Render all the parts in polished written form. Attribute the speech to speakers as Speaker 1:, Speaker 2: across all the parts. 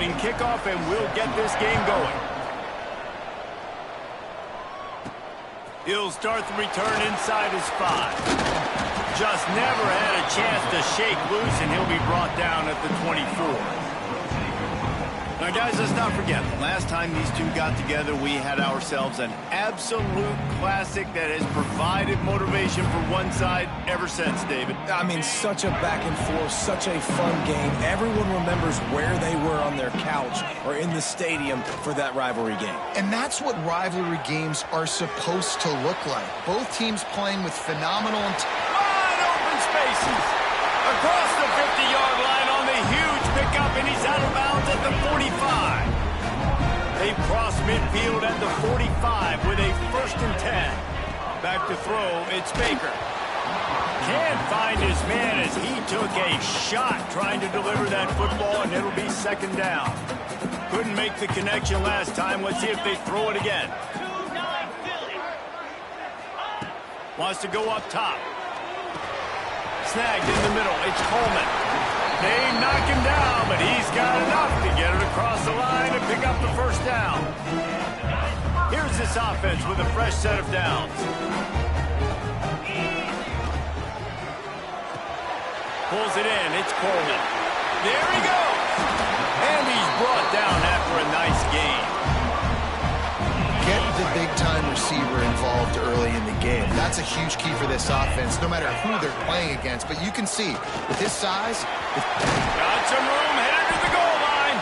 Speaker 1: awaiting kickoff, and we'll get this game going. He'll start the return inside his 5. Just never had a chance to shake loose, and he'll be brought down at the 24. Now, guys, let's not forget, the last time these two got together, we had ourselves an absolute classic that has provided motivation for one side ever since, David.
Speaker 2: I mean, such a back and forth, such a fun game. Everyone remembers where they were on their couch or in the stadium for that rivalry game.
Speaker 3: And that's what rivalry games are supposed to look like. Both teams playing with phenomenal...
Speaker 1: Wide open spaces. Across the 50-yard line on the huge pickup, and he's out of bounds at the 45. They've crossed midfield at the 45 with a 1st and 10. Back to throw, it's Baker. Can't find his man as he took a shot trying to deliver that football, and it'll be 2nd down. Couldn't make the connection last time. Let's see if they throw it again. Wants to go up top. Snagged in the middle. It's Coleman. They knock him down, but he's got enough to get it across the line and pick up the 1st down. Here's this offense with a fresh set of downs. Pulls it in. It's Coleman. There he goes. And he's brought down after a nice gain.
Speaker 3: Get the big-time receiver involved early in the game. That's a huge key for this offense, no matter who they're playing against. But you can see, with his size...
Speaker 1: Got some room, headed to the goal line.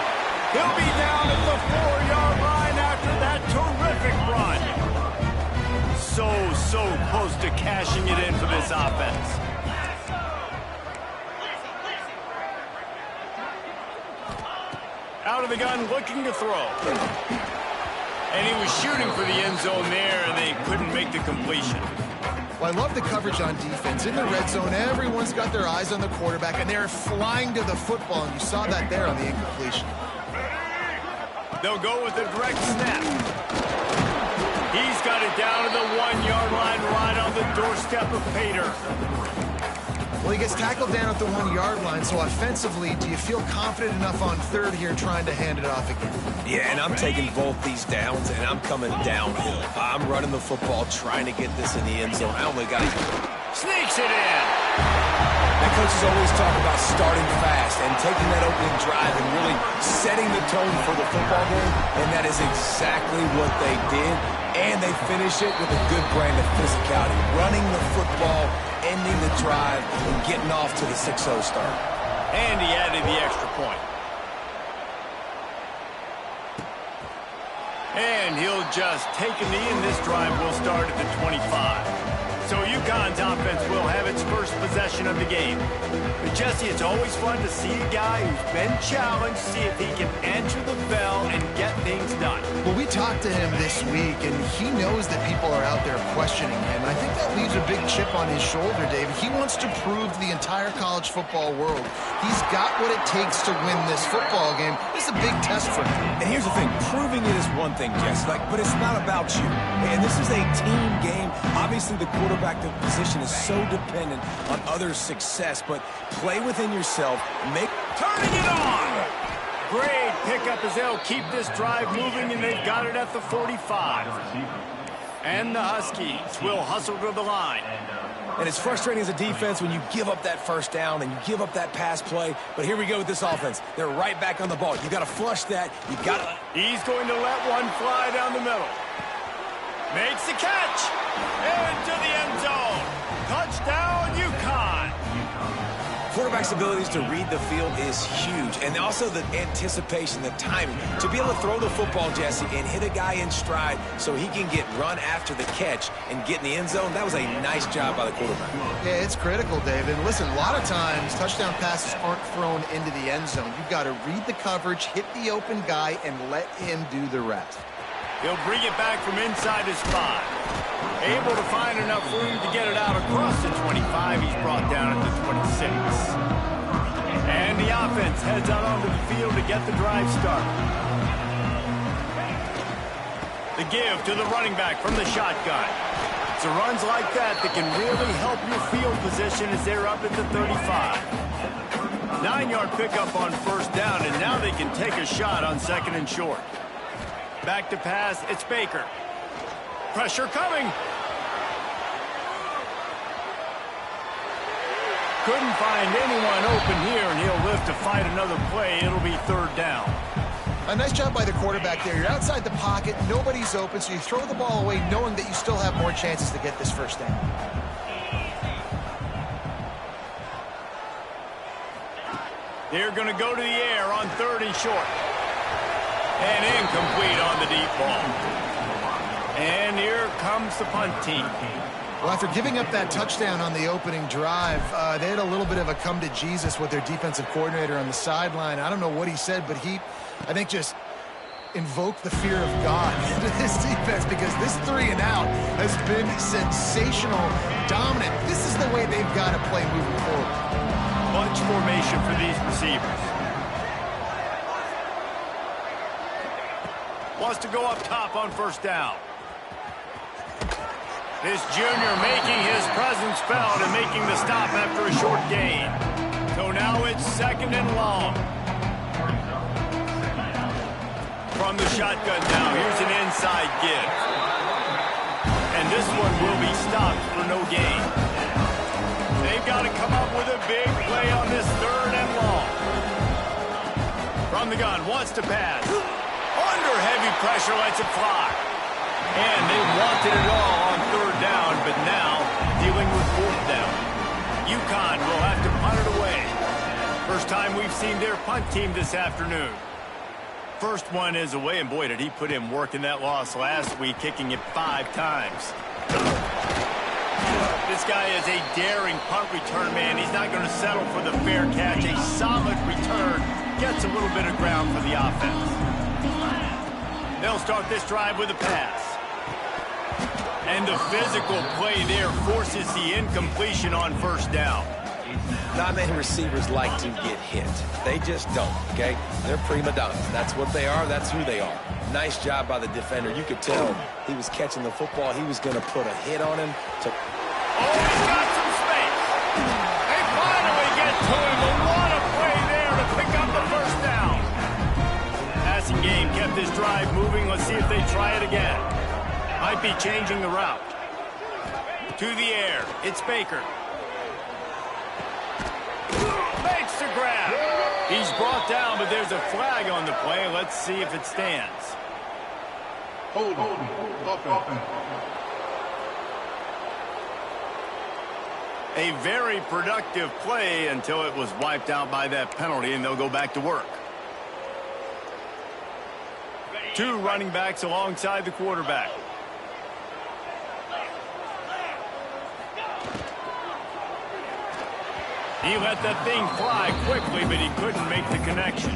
Speaker 1: He'll be down at the 4-yard line after that terrific run. So close to cashing it in for this offense. Out of the gun, looking to throw. And he was shooting for the end zone there, and they couldn't make the completion.
Speaker 3: Well, I love the coverage on defense. In the red zone, everyone's got their eyes on the quarterback, and they're flying to the football, and you saw that there on the incompletion.
Speaker 1: They'll go with a direct snap. He's got it down to the 1-yard line right on the doorstep of Pater.
Speaker 3: Well, he gets tackled down at the 1-yard line, so offensively, do you feel confident enough on 3rd here trying to hand it off again?
Speaker 2: Yeah, and I'm taking both these downs, and I'm coming downhill. I'm running the football, trying to get this in the end zone. I only got...
Speaker 1: Sneaks it in.
Speaker 2: The coaches always talk about starting fast and taking that opening drive and really setting the tone for the football game, and that is exactly what they did. And they finish it with a good brand of physicality, running the football, ending the drive, and getting off to the 6-0 start.
Speaker 1: And he added the extra point. And he'll just take a knee, and this drive will start at the 25. So UConn's offense will have its first possession of the game. But Jesse, it's always fun to see a guy who's been challenged, see if he can answer the bell and get things done.
Speaker 3: Well, we talked to him this week, and he knows that people are out there questioning him. And I think that leaves a big chip on his shoulder, David. He wants to prove to the entire college football world he's got what it takes to win this football game. This is a big test for him.
Speaker 2: And here's the thing, proving it is one thing, Jesse, but it's not about you. And this is a team game. Obviously, the quarterback position is so dependent on others' success, but play within yourself,
Speaker 1: turning it on! Great pickup as they'll keep this drive moving, and they've got it at the 45. And the Huskies will hustle to the line.
Speaker 2: And it's frustrating as a defense when you give up that 1st down and you give up that pass play. But here we go with this offense. They're right back on the ball. You got to flush that. You got to...
Speaker 1: He's going to let one fly down the middle. Makes the catch. Into the end zone. Touchdown, UConn.
Speaker 2: Quarterback's abilities to read the field is huge. And also the anticipation, the timing. To be able to throw the football, Jesse, and hit a guy in stride so he can get run after the catch and get in the end zone, that was a nice job by the quarterback.
Speaker 3: Yeah, it's critical, David. Listen, a lot of times touchdown passes aren't thrown into the end zone. You've got to read the coverage, hit the open guy, and let him do the rest.
Speaker 1: He'll bring it back from inside his 5. Able to find enough room to get it out across the 25. He's brought down at the 26. And the offense heads out onto the field to get the drive started. The give to the running back from the shotgun. It's runs like that that can really help your field position as they're up at the 35. 9-yard pickup on first down, and now they can take a shot on second and short. Back to pass, it's Baker. Pressure coming. Couldn't find anyone open here, and he'll live to fight another play. It'll be third down.
Speaker 3: A nice job by the quarterback there. You're outside the pocket, nobody's open, so you throw the ball away knowing that you still have more chances to get this first down.
Speaker 1: They're going to go to the air on third and short. And incomplete on the deep ball. And here comes the punt team.
Speaker 3: Well, after giving up that touchdown on the opening drive, they had a little bit of a come to Jesus with their defensive coordinator on the sideline. I don't know what he said, but he, I think, just invoked the fear of God into this defense, because this 3 and out has been sensational, dominant. This is the way they've got to play moving forward.
Speaker 1: Bunch formation for these receivers. Wants to go up top on first down. This junior making his presence felt and making the stop after a short gain. So now it's second and long. From the shotgun now, here's an inside give. And this one will be stopped for no gain. They've got to come up with a big play on this third and long. From the gun, wants to pass. Under heavy pressure, lets it fly. And they wanted it all on third down, but now dealing with fourth down. UConn will have to punt it away. First time we've seen their punt team this afternoon. First one is away, and boy, did he put in work in that loss last week, kicking it 5 times. This guy is a daring punt return man. He's not going to settle for the fair catch. A solid return gets a little bit of ground for the offense. They'll start this drive with a pass. And the physical play there forces the incompletion on first down.
Speaker 2: Not many receivers like to get hit. They just don't, okay? They're prima donnas. That's what they are. That's who they are. Nice job by the defender. You could tell he was catching the football. He was going to put a hit on him.
Speaker 1: Oh, he's got some space. They finally get to him. But what a play there to pick up the first down. Passing game kept this drive moving. Let's see if they try it again. Might be changing the route. To the air. It's Baker. Makes the grab. He's brought down, but there's a flag on the play. Let's see if it stands.
Speaker 4: Hold on.
Speaker 1: A very productive play until it was wiped out by that penalty, and they'll go back to work. 2 running backs alongside the quarterback. He let that thing fly quickly, but he couldn't make the connection.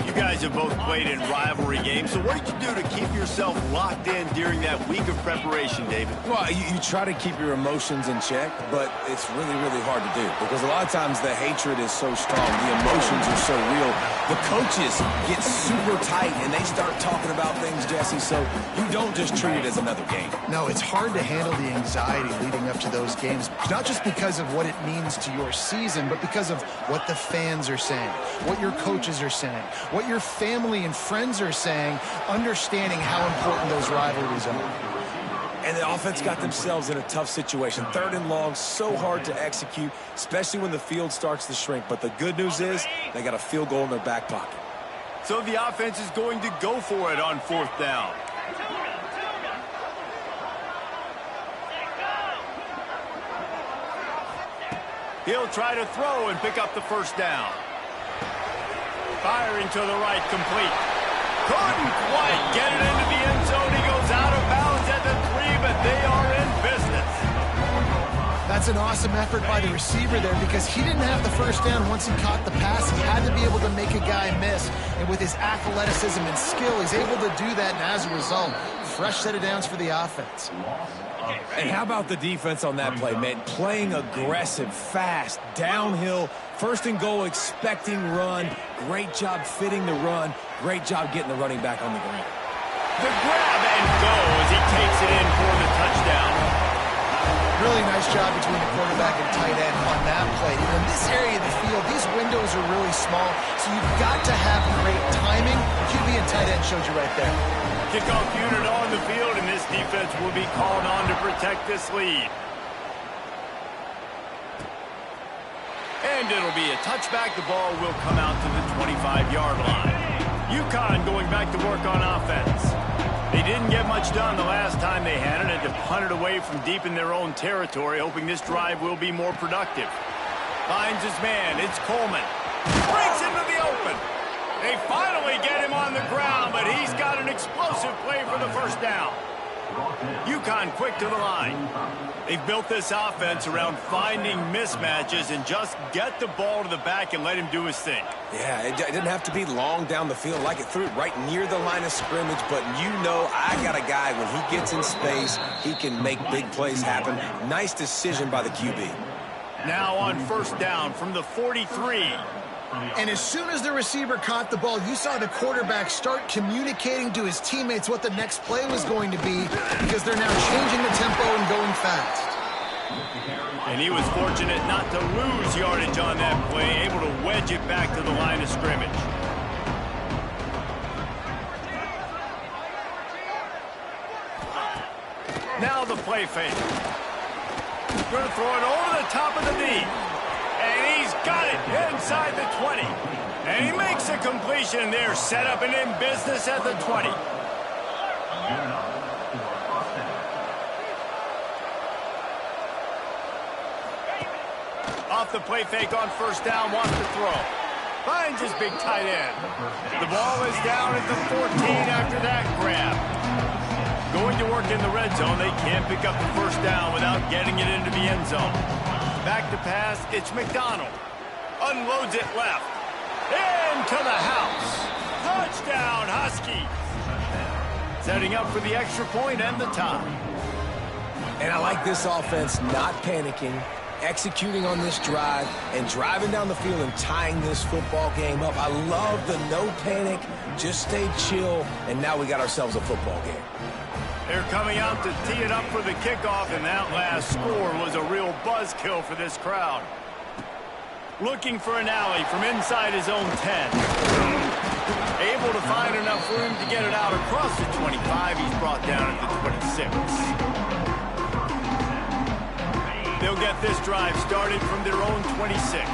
Speaker 1: You guys have both played in rivalry games, so what did you do to keep yourself locked in during that week of preparation, David?
Speaker 2: Well, you try to keep your emotions in check, but it's really, really hard to do because a lot of times the hatred is so strong, the emotions are so real. The coaches get super tight, and they start talking about things, Jesse, so you don't just treat it as another game.
Speaker 3: No, it's hard to handle the anxiety leading up to those games, not just because of what it means to your season, but because of what the fans are saying, what your coaches are saying, what your family and friends are saying, understanding how important those rivalries are.
Speaker 2: And the offense got themselves in a tough situation. Third and long, so hard to execute, especially when the field starts to shrink. But the good news is they got a field goal in their back pocket.
Speaker 1: So the offense is going to go for it on fourth down. He'll try to throw and pick up the first down. Firing to the right, complete. Couldn't quite get it into the end zone. He goes out of bounds at the 3, but they are in business.
Speaker 3: That's an awesome effort by the receiver there because he didn't have the first down once he caught the pass. He had to be able to make a guy miss. And with his athleticism and skill, he's able to do that. And as a result, fresh set of downs for the offense.
Speaker 2: And how about the defense on that play, man? Playing aggressive, fast, downhill, first and goal, expecting run. Great job fitting the run. Great job getting the running back on the ground.
Speaker 1: The grab and go as he takes it in for the touchdown.
Speaker 3: Really nice job between the quarterback and tight end on that play. In this area of the field, these windows are really small, so you've got to have great timing. QB and tight end showed you right there.
Speaker 1: Kickoff unit on the field, and this defense will be called on to protect this lead. And it'll be a touchback. The ball will come out to the 25-yard line. UConn going back to work on offense. They didn't get much done the last time they had it, and to punt it away from deep in their own territory, hoping this drive will be more productive. Finds his man. It's Coleman. Breaks into the open. They finally get him on the ground, but he's got an explosive play for the first down. UConn quick to the line. They've built this offense around finding mismatches and just get the ball to the back and let him do his thing.
Speaker 2: Yeah, it didn't have to be long down the field. Like it threw it right near the line of scrimmage, but you know I got a guy, when he gets in space, he can make big plays happen. Nice decision by the QB.
Speaker 1: Now on first down from the 43.
Speaker 3: And as soon as the receiver caught the ball, you saw the quarterback start communicating to his teammates what the next play was going to be, because they're now changing the tempo and going fast.
Speaker 1: And he was fortunate not to lose yardage on that play, able to wedge it back to the line of scrimmage. Now the play fake. Going to throw it over the top of the knee. And he's got it inside the 20. And he makes a completion there, set up and in business at the 20. Off the play fake on first down, wants to throw. Finds his big tight end. The ball is down at the 14 after that grab. Going to work in the red zone, they can't pick up the first down without getting it into the end zone. Back to pass, it's McDonald. Unloads it left. Into the house. Touchdown, Huskies. Setting up for the extra point and the tie.
Speaker 2: And I like this offense not panicking, executing on this drive, and driving down the field and tying this football game up. I love the no panic, just stay chill, and now we got ourselves a football game.
Speaker 1: They're coming out to tee it up for the kickoff, and that last score was a real buzzkill for this crowd. Looking for an alley from inside his own 10. Able to find enough room to get it out across the 25. He's brought down at the 26. They'll get this drive started from their own 26.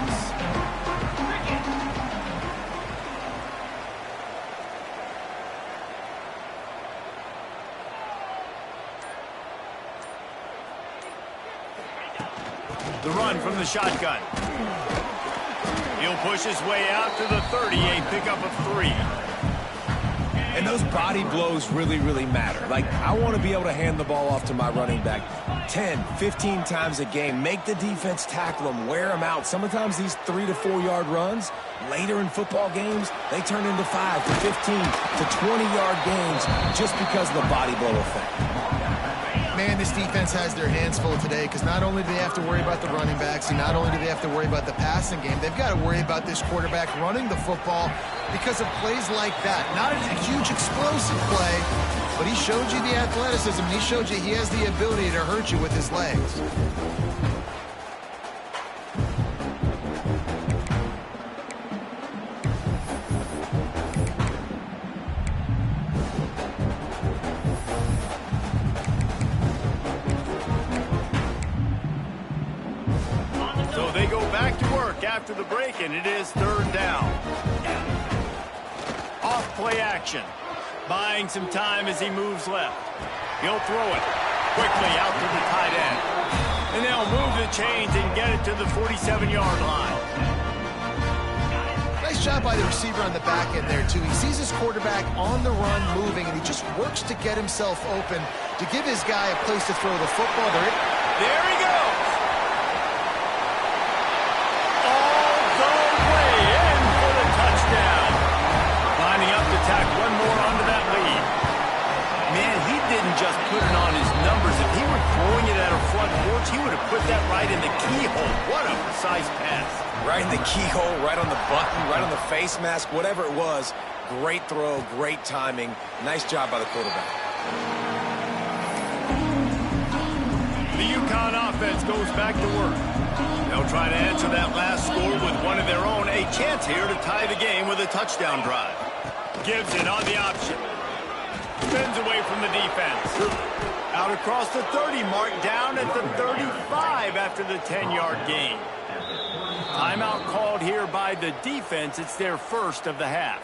Speaker 1: The run from the shotgun. He'll push his way out to the 30, a pickup of 3.
Speaker 2: And those body blows really, really matter. Like, I want to be able to hand the ball off to my running back 10, 15 times a game. Make the defense tackle them, wear them out. Sometimes these 3 to 4 yard runs, later in football games, they turn into 5 to 15 to 20-yard games just because of the body blow effect.
Speaker 3: Man, this defense has their hands full today, because not only do they have to worry about the running backs, and not only do they have to worry about the passing game, they've got to worry about this quarterback running the football because of plays like that. Not a huge explosive play, but he showed you the athleticism. He showed you he has the ability to hurt you with his legs.
Speaker 1: After the break, and it is third down. Off play action. Buying some time as he moves left. He'll throw it quickly out to the tight end. And they'll move the chains and get it to the 47-yard line.
Speaker 3: Nice job by the receiver on the back end there, too. He sees his quarterback on the run moving, and he just works to get himself open to give his guy a place to throw the football.
Speaker 1: There he goes. Tack one more onto that lead. Man, he didn't just put it on his numbers. If he were throwing it at a front porch, he would have put that right in the keyhole. What a precise pass.
Speaker 2: Right in the keyhole, right on the button, right on the face mask, whatever it was. Great throw, great timing. Nice job by the quarterback.
Speaker 1: The The UConn offense goes back to work. They'll try to answer that last score with one of their own. A chance here to tie the game with a touchdown drive. Gives it on the option. Spins away from the defense. Out across the 30 mark, down at the 35 after the 10-yard gain. Timeout called here by the defense. It's their first of the half.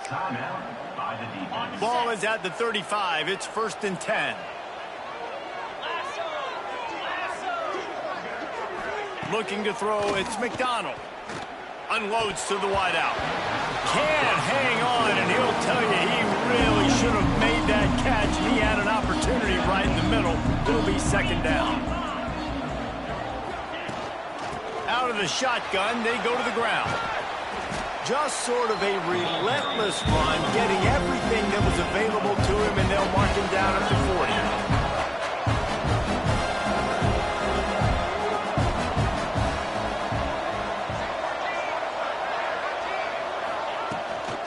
Speaker 5: Timeout by the defense.
Speaker 1: Ball is at the 35. It's 1st and 10. Looking to throw, it's McDonald. Unloads to the wideout. Can't hang on, and he'll tell you he really should have made that catch. He had an opportunity right in the middle. It'll be 2nd down. Out of the shotgun, they go to the ground. Just sort of a relentless run, getting everything that was available to him, and they'll mark him down at the 40.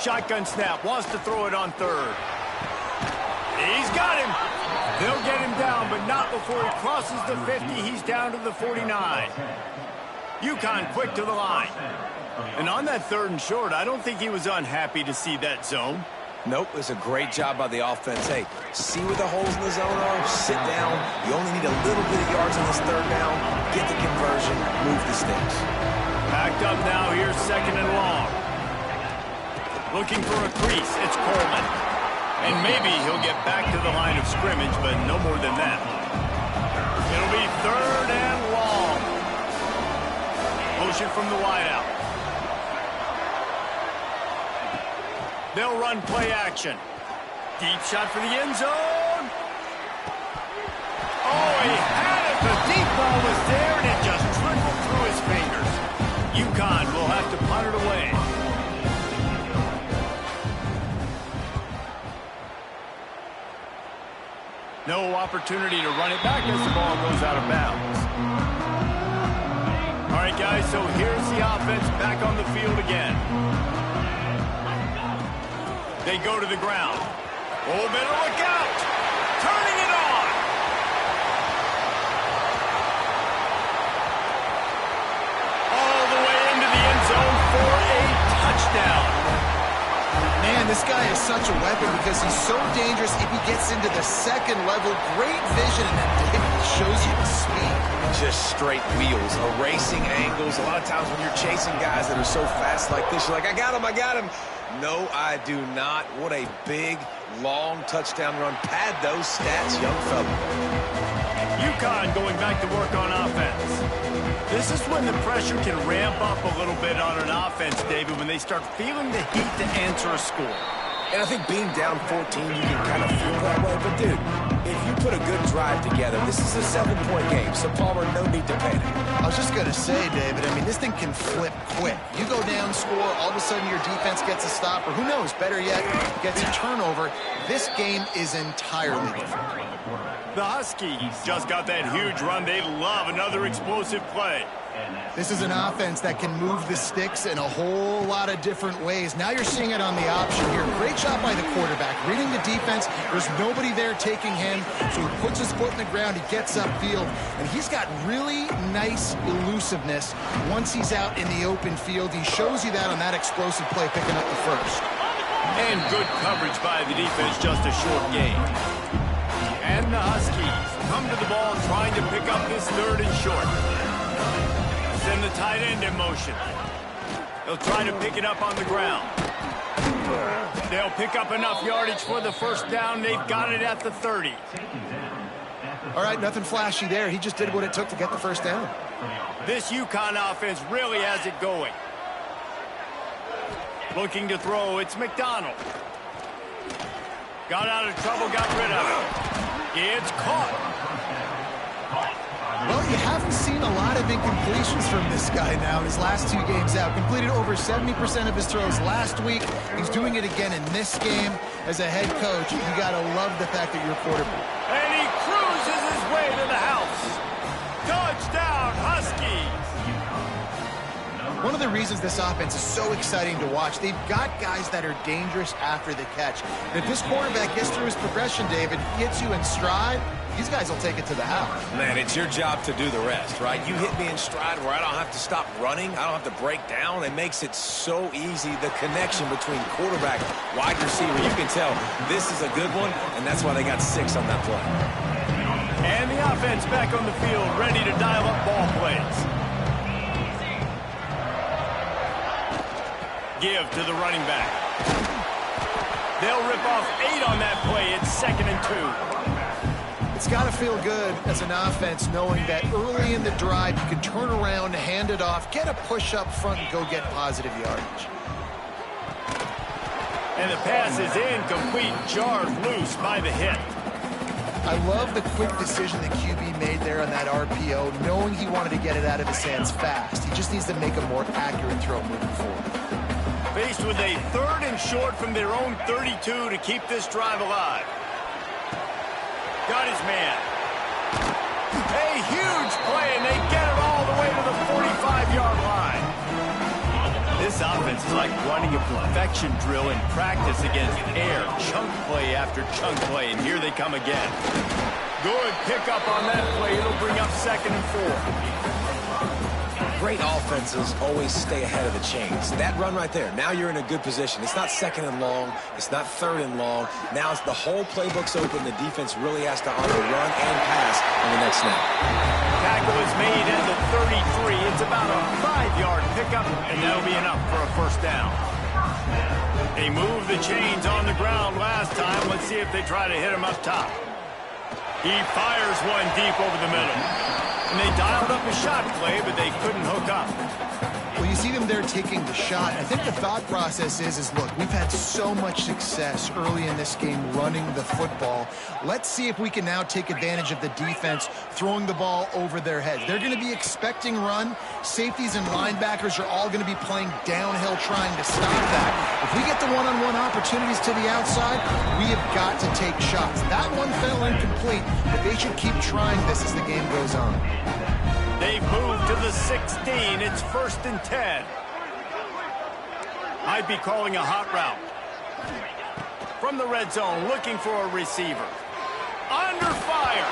Speaker 1: Shotgun snap, wants to throw it on 3rd. He's got him. They'll get him down, but not before he crosses the 50. He's down to the 49. UConn quick to the line. And on that 3rd and short, I don't think he was unhappy to see that zone.
Speaker 2: Nope, it was a great job by the offense. Hey, see where the holes in the zone are? Sit down. You only need a little bit of yards on this 3rd down. Get the conversion. Move the sticks.
Speaker 1: Backed up now. Here's 2nd and long. Looking for a crease. It's Coleman. And maybe he'll get back to the line of scrimmage, but no more than that. It'll be 3rd and long. Motion from the wideout. They'll run play action. Deep shot for the end zone. Oh, he had it. The deep ball was there, and it just trickled through his fingers. UConn will have to punt it away. No opportunity to run it back as the ball goes out of bounds. All right, guys, so here's the offense back on the field again. They go to the ground. Oh, better look out. Turning it on. All the way into the end zone for a touchdown.
Speaker 3: Man, this guy is such a weapon because he's so dangerous if he gets into the 2nd level. Great vision, and then it shows you the speed.
Speaker 2: Just straight wheels, erasing angles. A lot of times when you're chasing guys that are so fast like this, you're like, I got him, I got him. No, I do not. What a big, long touchdown run. Pad those stats, young fella.
Speaker 1: UConn going back to work on offense. This is when the pressure can ramp up a little bit on an offense, David, when they start feeling the heat to answer a score.
Speaker 2: And I think being down 14, you can kind of feel that way. But, dude, if you put a good drive together, this is a 7-point game, so Palmer, no need to panic.
Speaker 3: I was just going to say, David, I mean, this thing can flip quick. You go down, score, all of a sudden your defense gets a stop, or who knows, better yet, gets a turnover. This game is entirely different.
Speaker 1: The Huskies just got that huge run. They love another explosive play.
Speaker 3: This is an offense that can move the sticks in a whole lot of different ways. Now you're seeing it on the option here. Great job by the quarterback. Reading the defense, there's nobody there taking him, so he puts his foot in the ground, he gets upfield, and he's got really nice elusiveness once he's out in the open field. He shows you that on that explosive play, picking up the 1st.
Speaker 1: And good coverage by the defense, just a short gain. And the Huskies come to the ball trying to pick up this 3rd and short. Send the tight end in motion. They'll try to pick it up on the ground. They'll pick up enough yardage for the 1st down. They've got it at the 30.
Speaker 3: All right, nothing flashy there. He just did what it took to get the 1st down.
Speaker 1: This UConn offense really has it going. Looking to throw, it's McDonald. Got out of trouble, got rid of it. It's caught.
Speaker 3: Well, you haven't seen a lot of incompletions from this guy now in his last 2 games out. Completed over 70% of his throws last week. He's doing it again in this game. As a head coach, you got to love the fact that you're quarterback.
Speaker 1: And he cruises his way to the house. Touchdown, Huskies.
Speaker 3: One of the reasons this offense is so exciting to watch, they've got guys that are dangerous after the catch. And if this quarterback gets through his progression, David, hits you in stride, these guys will take it to the house.
Speaker 2: Man, it's your job to do the rest, right? You hit me in stride where I don't have to stop running. I don't have to break down. It makes it so easy. The connection between quarterback, wide receiver, you can tell this is a good one, and that's why they got 6 on that play.
Speaker 1: And the offense back on the field, ready to dial up ball plays. Give to the running back. They'll rip off 8 on that play. It's 2nd and 2.
Speaker 3: It's got to feel good as an offense knowing that early in the drive you can turn around, hand it off, get a push up front, and go get positive yardage.
Speaker 1: And the pass is incomplete, jarred loose by the hit.
Speaker 3: I love the quick decision that QB made there on that RPO, knowing he wanted to get it out of his hands fast. He just needs to make a more accurate throw moving forward.
Speaker 1: Faced with a 3rd and short from their own 32 to keep this drive alive. Got his man. A huge play, and they get it all the way to the 45-yard line. This offense is like running a perfection drill in practice against air. Chunk play after chunk play, and here they come again. Good pickup on that play. It'll bring up 2nd and 4.
Speaker 2: Great offenses always stay ahead of the chains. That run right there, now you're in a good position. It's not 2nd and long. It's not 3rd and long. Now it's the whole playbook's open. The defense really has to honor run and pass on the next snap.
Speaker 1: Tackle is made at the 33. It's about a 5-yard pickup, and that'll be enough for a 1st down. They moved the chains on the ground last time. Let's see if they try to hit him up top. He fires one deep over the middle. And they dialed up a shot play, but they couldn't hook up.
Speaker 3: Well, you see them there taking the shot. I think the thought process is look, we've had so much success early in this game running the football. Let's see if we can now take advantage of the defense throwing the ball over their heads. They're going to be expecting run. Safeties and linebackers are all going to be playing downhill trying to stop that. If we get the one-on-one opportunities to the outside, we have got to take shots. That one fell incomplete, but they should keep trying this as the game goes on.
Speaker 1: They've moved to the 16. It's 1st and 10. Might be calling a hot route. From the red zone, looking for a receiver. Under fire.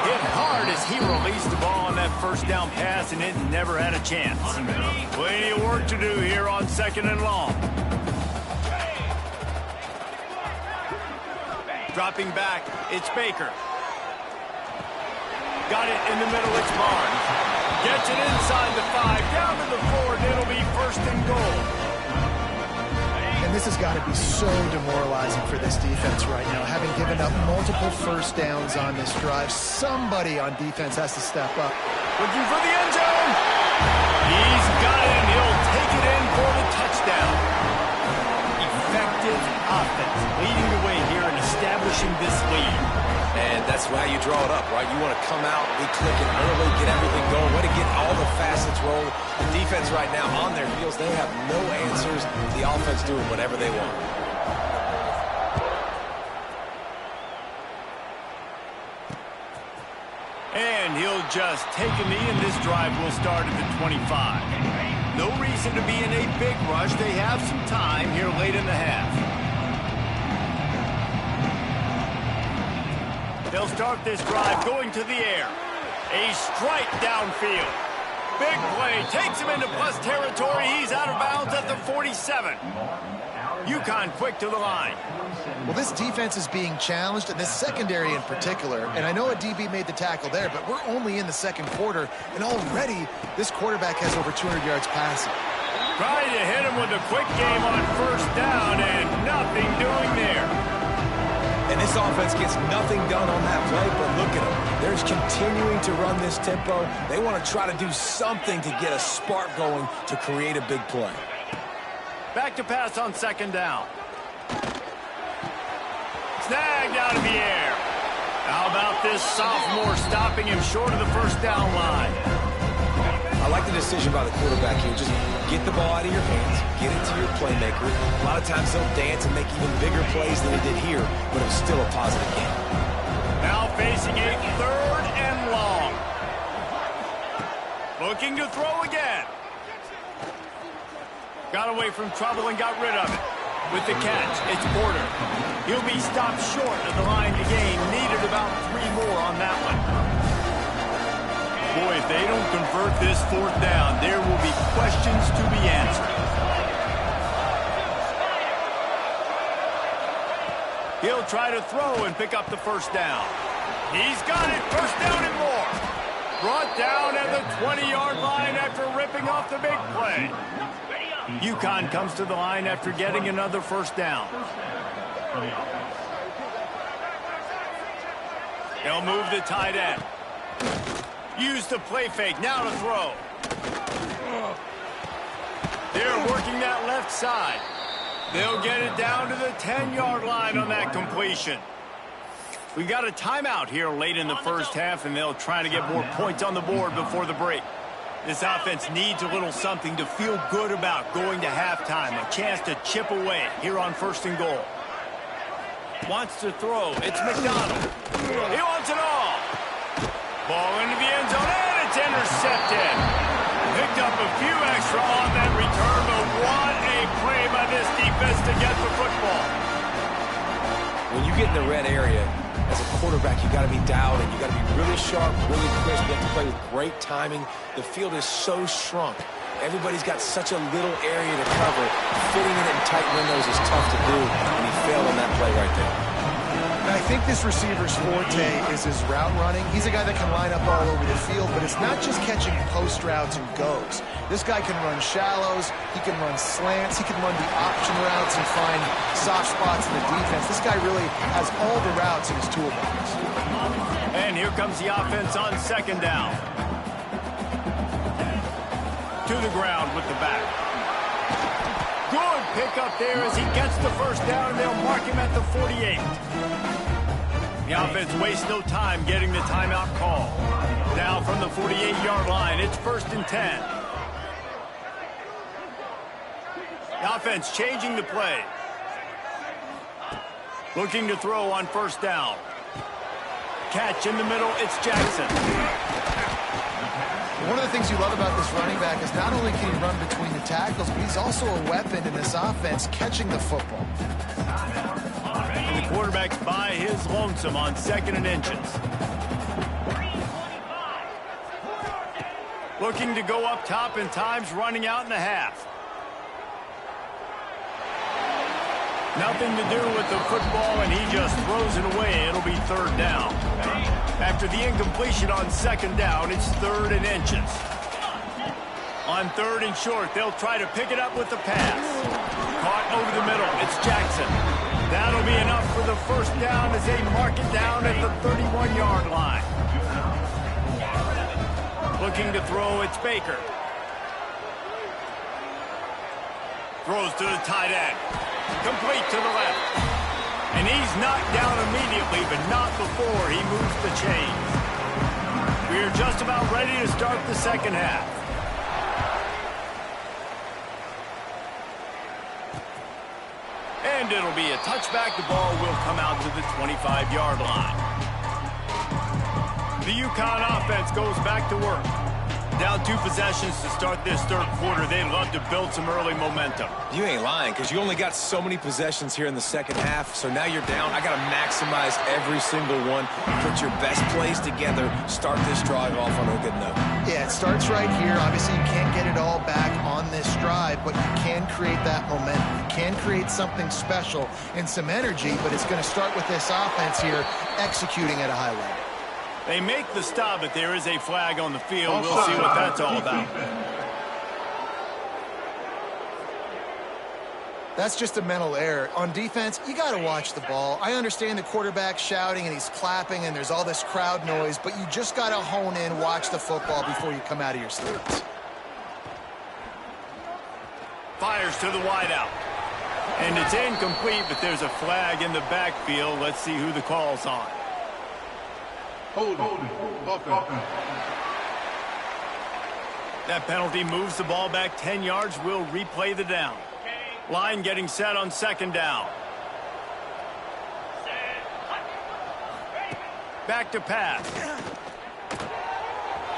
Speaker 1: Hit hard as he released the ball on that 1st down pass, and it never had a chance. Plenty of work to do here on 2nd and long. Dropping back, it's Baker. Got it in the middle, it's Barnes. Gets it inside the 5, down to the 4, and it'll be 1st and goal.
Speaker 3: And this has got to be so demoralizing for this defense right now. Having given up multiple 1st downs on this drive, somebody on defense has to step up.
Speaker 1: Looking for the end zone. He's got it, and he'll take it in for the touchdown. Effective offense, leading the way here and establishing this lead.
Speaker 2: And that's how you draw it up, right? You want to come out, be clicking early, get everything going, way to get all the facets rolling. The defense right now on their heels, they have no answers. The offense doing whatever they want.
Speaker 1: And he'll just take a knee, and this drive will start at the 25. No reason to be in a big rush. They have some time here late in the half. They'll start this drive going to the air. A strike downfield. Big play. Takes him into plus territory. He's out of bounds at the 47. UConn quick to the line.
Speaker 3: Well, this defense is being challenged, and this secondary in particular. And I know a DB made the tackle there, but we're only in the 2nd quarter, and already this quarterback has over 200 yards passing.
Speaker 1: Trying to hit him with a quick game on 1st down, and nothing doing there.
Speaker 2: And this offense gets nothing done on that play, but look at them. They're continuing to run this tempo. They want to try to do something to get a spark going to create a big play.
Speaker 1: Back to pass on 2nd down. Snagged out of the air. How about this sophomore stopping him short of the 1st down line?
Speaker 2: I like the decision by the quarterback here. Just get the ball out of your hands, get it to your playmaker. A lot of times they'll dance and make even bigger plays than he did here, but it was still a positive game.
Speaker 1: Now facing a 3rd and long. Looking to throw again. Got away from trouble and got rid of it. With the catch, it's Porter. He'll be stopped short of the line to gain. Needed about 3 more on that one. Boy, if they don't convert this 4th down, there will be questions to be answered. He'll try to throw and pick up the 1st down. He's got it. 1st down and more. Brought down at the 20-yard line after ripping off the big play. UConn comes to the line after getting another 1st down. They'll move the tight end. Use the play fake. Now to throw. They're working that left side. They'll get it down to the 10-yard line on that completion. We got a timeout here late in the 1st half, and they'll try to get more points on the board before the break. This offense needs a little something to feel good about going to halftime. A chance to chip away here on 1st and goal. Wants to throw. It's McDonald. He wants it all. Ball into the end zone, and it's intercepted. Picked up a few extra on that return, but what a play by this defense to get the football.
Speaker 2: When you get in the red area, as a quarterback, you got to be dialed in. You got to be really sharp, really crisp. You have to play with great timing. The field is so shrunk. Everybody's got such a little area to cover. Fitting it in tight windows is tough to do, and he failed on that play right there.
Speaker 3: And I think this receiver's forte is his route running. He's a guy that can line up all over the field, but it's not just catching post routes and goes. This guy can run shallows, he can run slants, he can run the option routes and find soft spots in the defense. This guy really has all the routes in his toolbox.
Speaker 1: And here comes the offense on 2nd down. To the ground with the back. Good pickup there as he gets the 1st down, and they'll mark him at the 48. The offense wastes no time getting the timeout call. Now from the 48-yard line, it's 1st and 10. The offense changing the play. Looking to throw on 1st down. Catch in the middle, it's Jackson.
Speaker 3: One of the things you love about this running back is not only can he run between the tackles, but he's also a weapon in this offense catching the football.
Speaker 1: And the quarterback's by his lonesome on 2nd and inches. Looking to go up top, and time's running out in the half. Nothing to do with the football, and he just throws it away. It'll be 3rd down. After the incompletion on 2nd down, it's 3rd and inches. On 3rd and short, they'll try to pick it up with the pass. Caught over the middle. It's Jackson. That'll be enough for the 1st down as they mark it down at the 31-yard line. Looking to throw, it's Baker. Throws to the tight end. Complete to the left. And he's knocked down immediately, but not before he moves the chains. We're just about ready to start the 2nd half. And it'll be a touchback. The ball will come out to the 25-yard line. The UConn offense goes back to work. Down 2 possessions to start this 3rd quarter. They'd love to build some early momentum.
Speaker 2: You ain't lying, because you only got so many possessions here in the 2nd half, so now you're down. I got to maximize every single one. Put your best plays together. Start this drive off on a good note.
Speaker 3: Yeah, it starts right here. Obviously, you can't get it all back on this drive, but you can create that momentum. You can create something special and some energy, but it's going to start with this offense here executing at a high level.
Speaker 1: They make the stop, but there is a flag on the field. We'll see what that's all about.
Speaker 3: That's just a mental error. On defense, you got to watch the ball. I understand the quarterback shouting and he's clapping and there's all this crowd noise, but you just got to hone in, watch the football before you come out of your seats.
Speaker 1: Fires to the wideout. And it's incomplete, but there's a flag in the backfield. Let's see who the call's on.
Speaker 4: Hold on.
Speaker 1: That penalty moves the ball back 10 yards. We'll replay the down. Line getting set on 2nd down. Back to pass.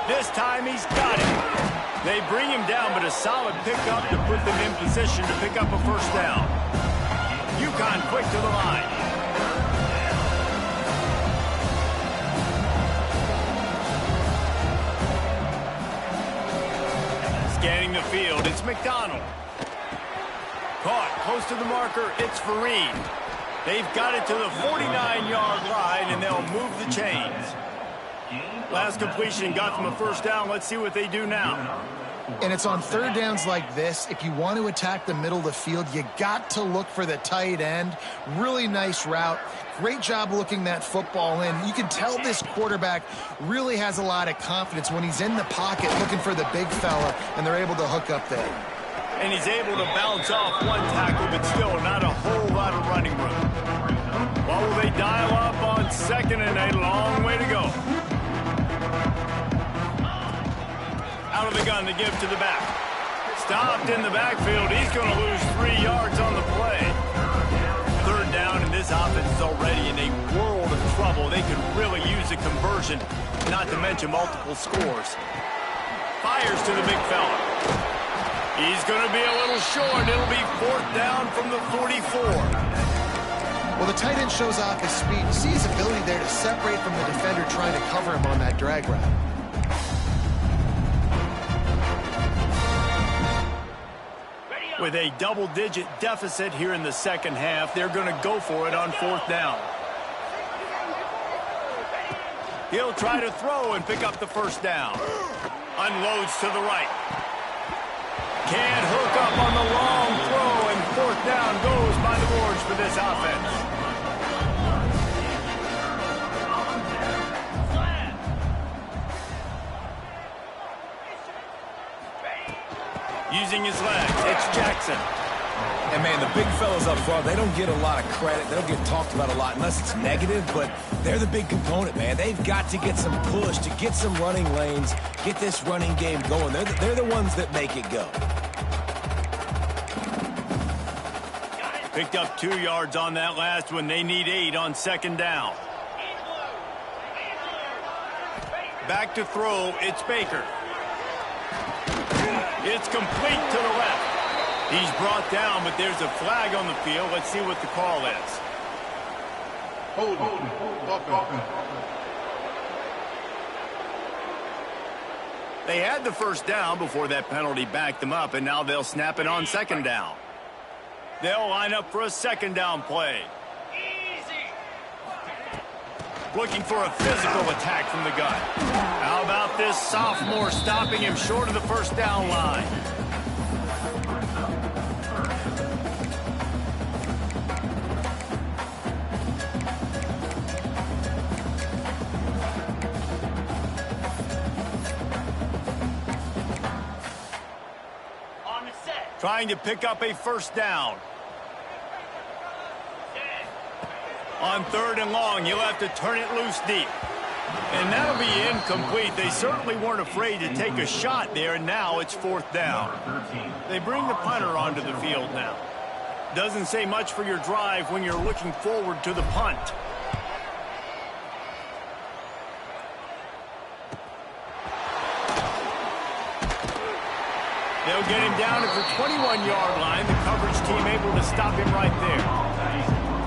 Speaker 1: This time he's got it. They bring him down, but a solid pickup to put them in position to pick up a 1st down. UConn quick to the line. Scanning the field, it's McDonald. Caught close to the marker, it's Vereen. They've got it to the 49-yard line, and they'll move the chains. Last completion got them a first down. Let's see what they do now.
Speaker 3: And it's on third downs like this. If you want to attack the middle of the field, you got to look for the tight end. Really nice route. Great job looking that football in. You can tell this quarterback really has a lot of confidence when he's in the pocket looking for the big fella, and they're able to hook up there.
Speaker 1: And he's able to bounce off one tackle, but still not a whole lot of running room. What will they dial up on 2nd and a long way to go? Out of the gun to give to the back. Stopped in the backfield. He's going to lose 3 yards on the play. Third down, and this offense is already in a world of trouble. They could really use a conversion, not to mention multiple scores. Fires to the big fella. He's going to be a little short. It'll be 4th down from the 44.
Speaker 3: Well, the tight end shows off his speed. You see his ability there to separate from the defender trying to cover him on that drag route.
Speaker 1: With a double-digit deficit here in the second half, they're going to go for it on 4th down. He'll try to throw and pick up the first down. Unloads to the right. Can't hook up on the long throw, and 4th down goes by the boards for this offense. Using his legs, it's Jackson.
Speaker 2: And, man, the big fellas up front, they don't get a lot of credit. They don't get talked about a lot unless it's negative, but they're the big component, man. They've got to get some push, to get some running lanes, get this running game going. They're the ones that make it go.
Speaker 1: Picked up 2 yards on that last one. They need 8 on 2nd down. Back to throw, it's Baker. It's complete to the left. He's brought down, but there's a flag on the field. Let's see what the call is.
Speaker 4: Hold.
Speaker 1: They had the first down before that penalty backed them up, and now they'll snap it on 2nd down. They'll line up for a 2nd down play. Looking for a physical attack from the gun. How about this sophomore stopping him short of the first down line? Trying to pick up a first down. On 3rd and long, you'll have to turn it loose deep. And that'll be incomplete. They certainly weren't afraid to take a shot there, and now it's 4th down. They bring the punter onto the field now. Doesn't say much for your drive when you're looking forward to the punt. They'll get him down at the 21-yard line. The coverage team able to stop him right there.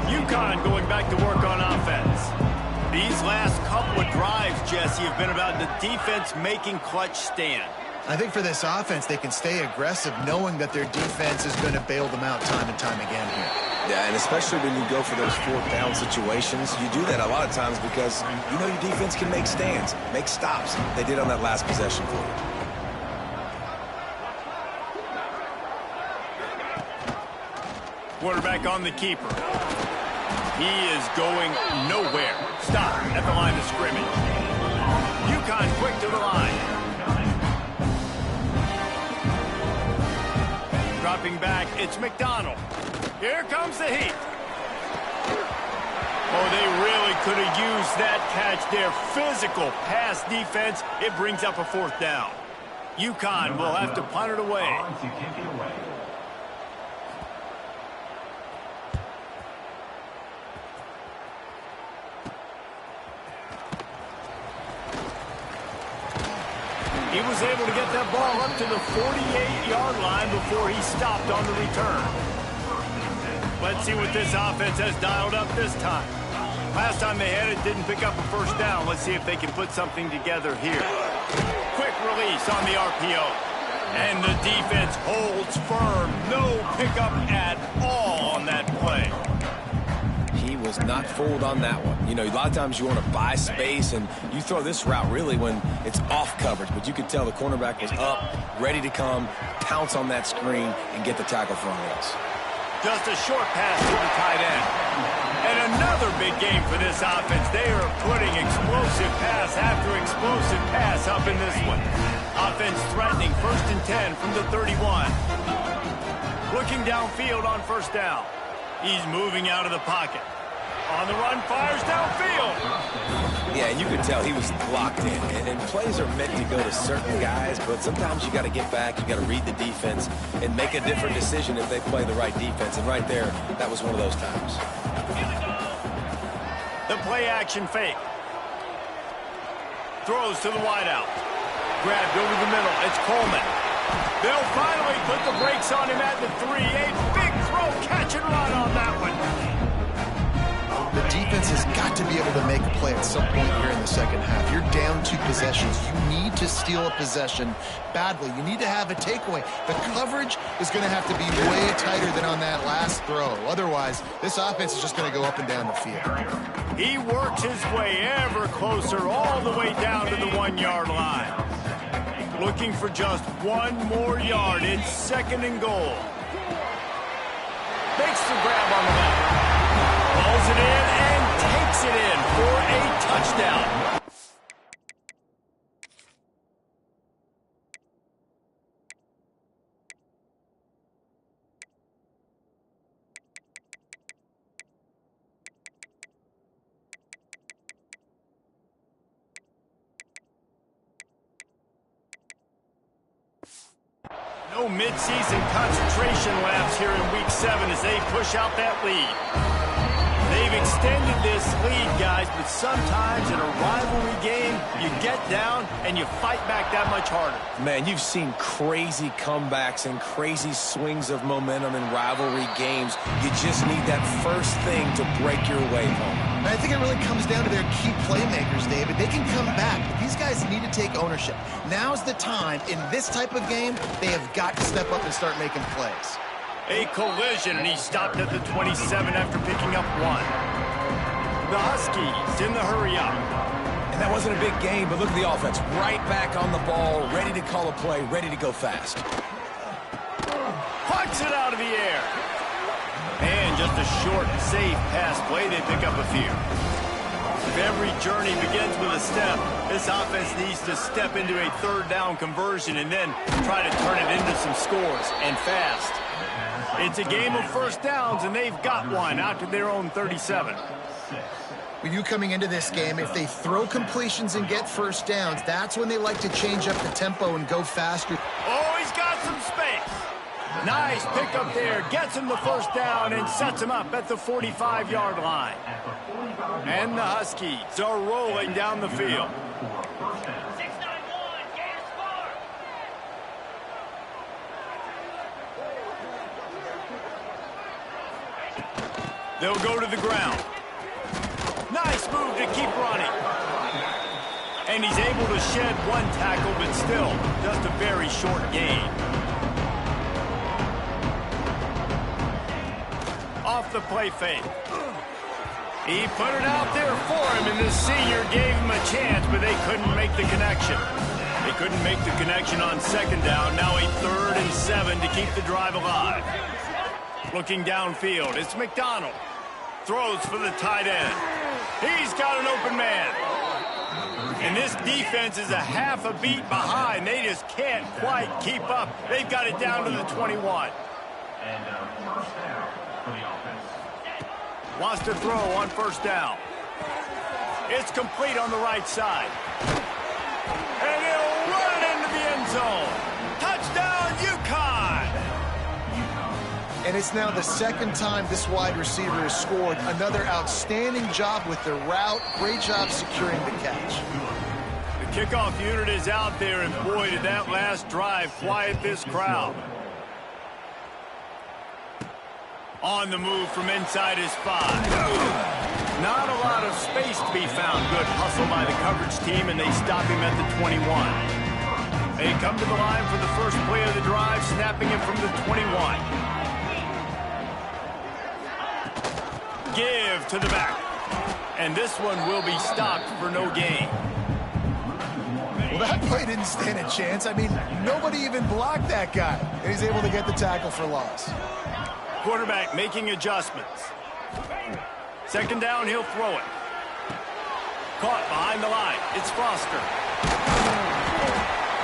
Speaker 1: UConn going back to work on offense. These last couple of drives, Jesse, have been about the defense making clutch stand.
Speaker 3: I think for this offense, they can stay aggressive knowing that their defense is going to bail them out time and time again here.
Speaker 2: Yeah, and especially when you go for those 4th down situations, you do that a lot of times because you know your defense can make stands, make stops. They did on that last possession for you.
Speaker 1: Quarterback on the keeper. He is going nowhere. Stop at the line of scrimmage. UConn quick to the line. Dropping back, it's McDonald. Here comes the heat. Oh, they really could have used that catch there. Physical pass defense. It brings up a 4th down. UConn will have to punt it away. He was able to get that ball up to the 48-yard line before he stopped on the return. Let's see what this offense has dialed up this time. Last time they had it, didn't pick up a first down. Let's see if they can put something together here. Quick release on the RPO. And the defense holds firm. No pickup at all on that play.
Speaker 2: He was not fooled on that one. You know, a lot of times you want to buy space, and you throw this route really when it's off coverage. But you could tell the cornerback was up, ready to come, pounce on that screen, and get the tackle for us.
Speaker 1: Just a short pass to the tight end. And another big game for this offense. They are putting explosive pass after explosive pass up in this one. Offense threatening 1st and 10 from the 31. Looking downfield on first down. He's moving out of the pocket. On the run, fires downfield.
Speaker 2: Yeah, and you could tell he was locked in. And plays are meant to go to certain guys, but sometimes you got to get back, you got to read the defense, and make a different decision if they play the right defense. And right there, that was one of those times.
Speaker 1: The play action fake. Throws to the wideout. Grabbed over the middle. It's Coleman. They'll finally put the brakes on him at the 3. A big throw, catch and run on that one.
Speaker 3: The defense has got to be able to make a play at some point here in the second half. You're down 2 possessions. You need to steal a possession badly. You need to have a takeaway. The coverage is going to have to be way tighter than on that last throw. Otherwise, this offense is just going to go up and down the field.
Speaker 1: He works his way ever closer all the way down to the 1-yard line. Looking for just 1 more yard. It's 2nd and goal. Makes the grab on the left. Pulls it in and takes it in for a touchdown. No mid-season concentration laps here in Week 7 as they push out that lead. They've extended this lead, guys, but sometimes in a rivalry game, you get down and you fight back that much harder.
Speaker 2: Man, you've seen crazy comebacks and crazy swings of momentum in rivalry games. You just need that first thing to break your way home.
Speaker 3: I think it really comes down to their key playmakers, David. They can come back, but these guys need to take ownership. Now's the time. In this type of game, they have got to step up and start making plays.
Speaker 1: A collision, and he stopped at the 27 after picking up 1. The Huskies in the hurry-up.
Speaker 2: And that wasn't a big game, but look at the offense. Right back on the ball, ready to call a play, ready to go fast.
Speaker 1: Punts it out of the air. And just a short, safe pass play. They pick up a few. If every journey begins with a step, this offense needs to step into a 3rd down conversion and then try to turn it into some scores, and fast. It's a game of first downs, and they've got one out to their own 37.
Speaker 3: With you coming into this game, if they throw completions and get first downs, that's when they like to change up the tempo and go faster.
Speaker 1: Oh, he's got some space. Nice pickup there. Gets him the first down and sets him up at the 45-yard line. And the Huskies are rolling down the field. They'll go to the ground. Nice move to keep running. And he's able to shed 1 tackle, but still just a very short gain. Off the play fake. He put it out there for him, and the senior gave him a chance, but they couldn't make the connection. They couldn't make the connection on 2nd down. Now a 3rd and 7 to keep the drive alive. Looking downfield, it's McDonald. Throws for the tight end. He's got an open man. And this defense is a half a beat behind. They just can't quite keep up. They've got it down to the 21.
Speaker 5: And first down for the offense.
Speaker 1: Wants to throw on first down. It's complete on the right side. And he'll run it into the end zone. Touchdown, UConn!
Speaker 3: And it's now the 2nd time this wide receiver has scored. Another outstanding job with the route. Great job securing the catch.
Speaker 1: The kickoff unit is out there, and boy, did that last drive quiet this crowd. On the move from inside his 5. Not a lot of space to be found. Good hustle by the coverage team, and they stop him at the 21. They come to the line for the first play of the drive, snapping him from the 21. Give to the back. And this one will be stopped for no gain.
Speaker 3: Well, that play didn't stand a chance. I mean, nobody even blocked that guy. And he's able to get the tackle for loss.
Speaker 1: Quarterback making adjustments. Second down, he'll throw it. Caught behind the line. It's Foster.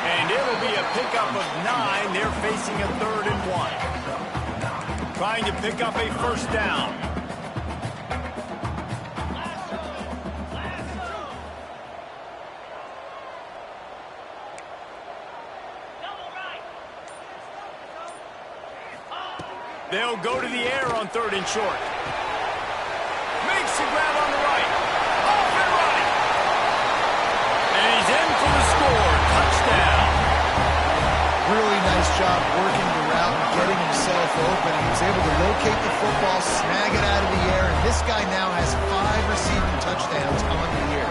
Speaker 1: And it'll be a pickup of 9. They're facing a 3rd and 1. Trying to pick up a first down. They'll go to the air on 3rd and short. Makes the grab on the right. Off and running. And he's in for the score. Touchdown.
Speaker 3: Really nice job working the route and getting himself open. He was able to locate the football, snag it out of the air, and this guy now has 5 receiving touchdowns on the year.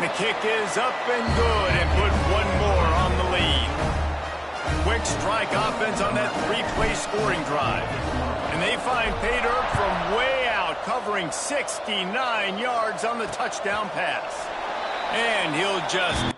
Speaker 1: The kick is up and good, and put one more on the lead. Quick strike offense on that 3-play scoring drive. And they find pay dirt from way out, covering 69 yards on the touchdown pass. And he'll just...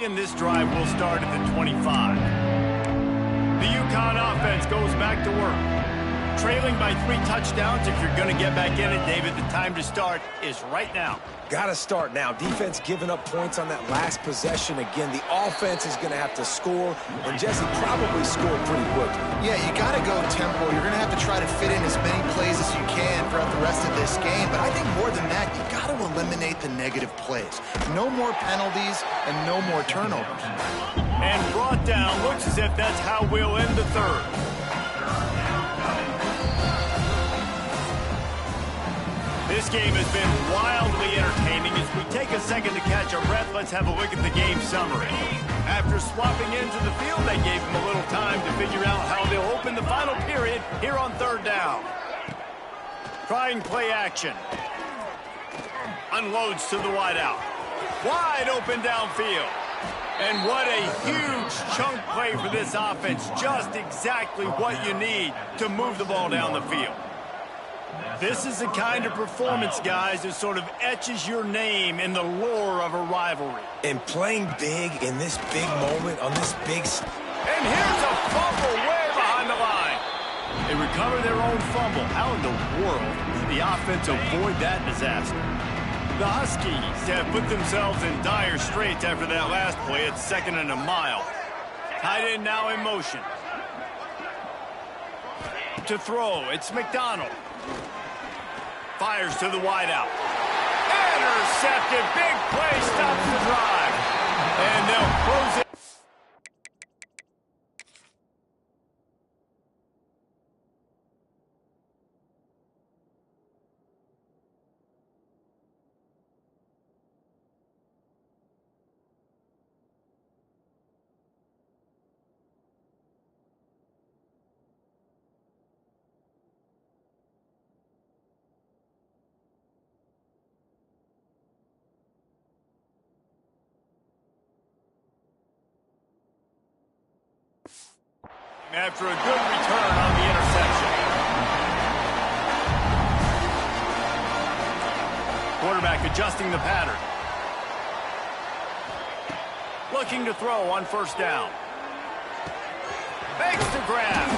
Speaker 1: and this drive will start at the 25. The UConn offense goes back to work. Trailing by 3 touchdowns. If you're going to get back in it, David, the time to start is right now.
Speaker 2: Got to start now. Defense giving up points on that last possession. Again, the offense is going to have to score, and Jesse probably scored pretty quick.
Speaker 3: Yeah, you got to go tempo. You're going to have to try to fit in as many plays as you can throughout the rest of this game. But I think more than that, you got to eliminate the negative plays. No more penalties and no more turnovers.
Speaker 1: And brought down. Looks as if that's how we'll end the third. This game has been wildly entertaining. As we take a second to catch our breath, let's have a look at the game summary. After swapping into the field, they gave them a little time to figure out how they'll open the final period here on third down. Trying play action. Unloads to the wideout. Wide open downfield. And what a huge chunk play for this offense. Just exactly what you need to move the ball down the field. This is the kind of performance, guys, that sort of etches your name in the lore of a rivalry.
Speaker 2: And playing big in this big moment on this big...
Speaker 1: And here's a fumble way behind the line. They recover their own fumble. How in the world did the offense avoid that disaster? The Huskies have put themselves in dire straits after that last play. It's 2nd and a mile. Tight end now in motion. To throw, it's McDonald. Fires to the wideout. Intercepted. Big play stops the drive. And they'll close it. After a good return on the interception. Quarterback adjusting the pattern. Looking to throw on first down. Makes the grab.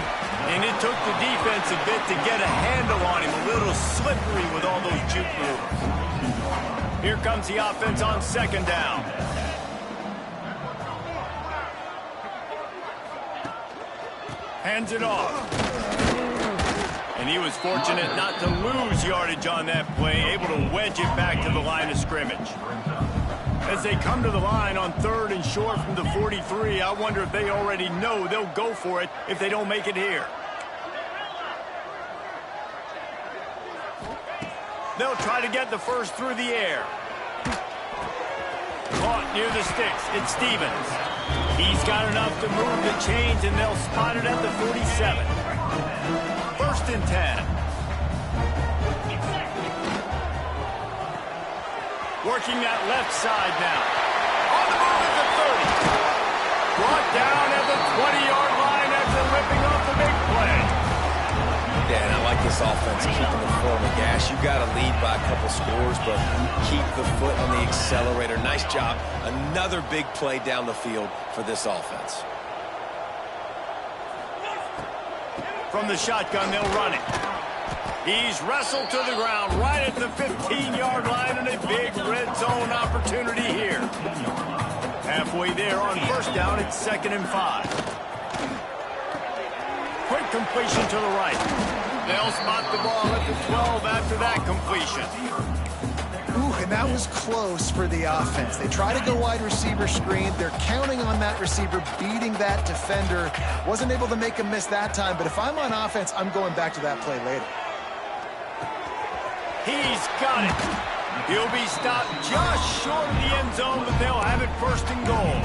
Speaker 1: And it took the defense a bit to get a handle on him. A little slippery with all those juke moves. Here comes the offense on 2nd down. Hands it off. And he was fortunate not to lose yardage on that play, able to wedge it back to the line of scrimmage. As they come to the line on 3rd and short from the 43, I wonder if they already know they'll go for it if they don't make it here. They'll try to get the first through the air. Caught near the sticks. It's Stevens. He's got enough to move the chains, and they'll spot it at the 47. 1st and 10. Working that left side now. On the move at the 30. Brought down at the 20-yard line after ripping off the big play.
Speaker 2: Yeah, and I like this offense keeping the foot on the gas. You got to lead by a couple scores, but keep the foot on the accelerator. Nice job. Another big play down the field for this offense.
Speaker 1: From the shotgun, they'll run it. He's wrestled to the ground right at the 15-yard line, and a big red zone opportunity here. Halfway there on first down, it's 2nd and 5. Quick completion to the right. They'll spot the ball at the 12 after that completion.
Speaker 3: Ooh, and that was close for the offense. They try to go wide receiver screen. They're counting on that receiver beating that defender. Wasn't able to make a miss that time, but if I'm on offense, I'm going back to that play later.
Speaker 1: He's got it. He'll be stopped just short of the end zone, but they'll have it 1st and goal.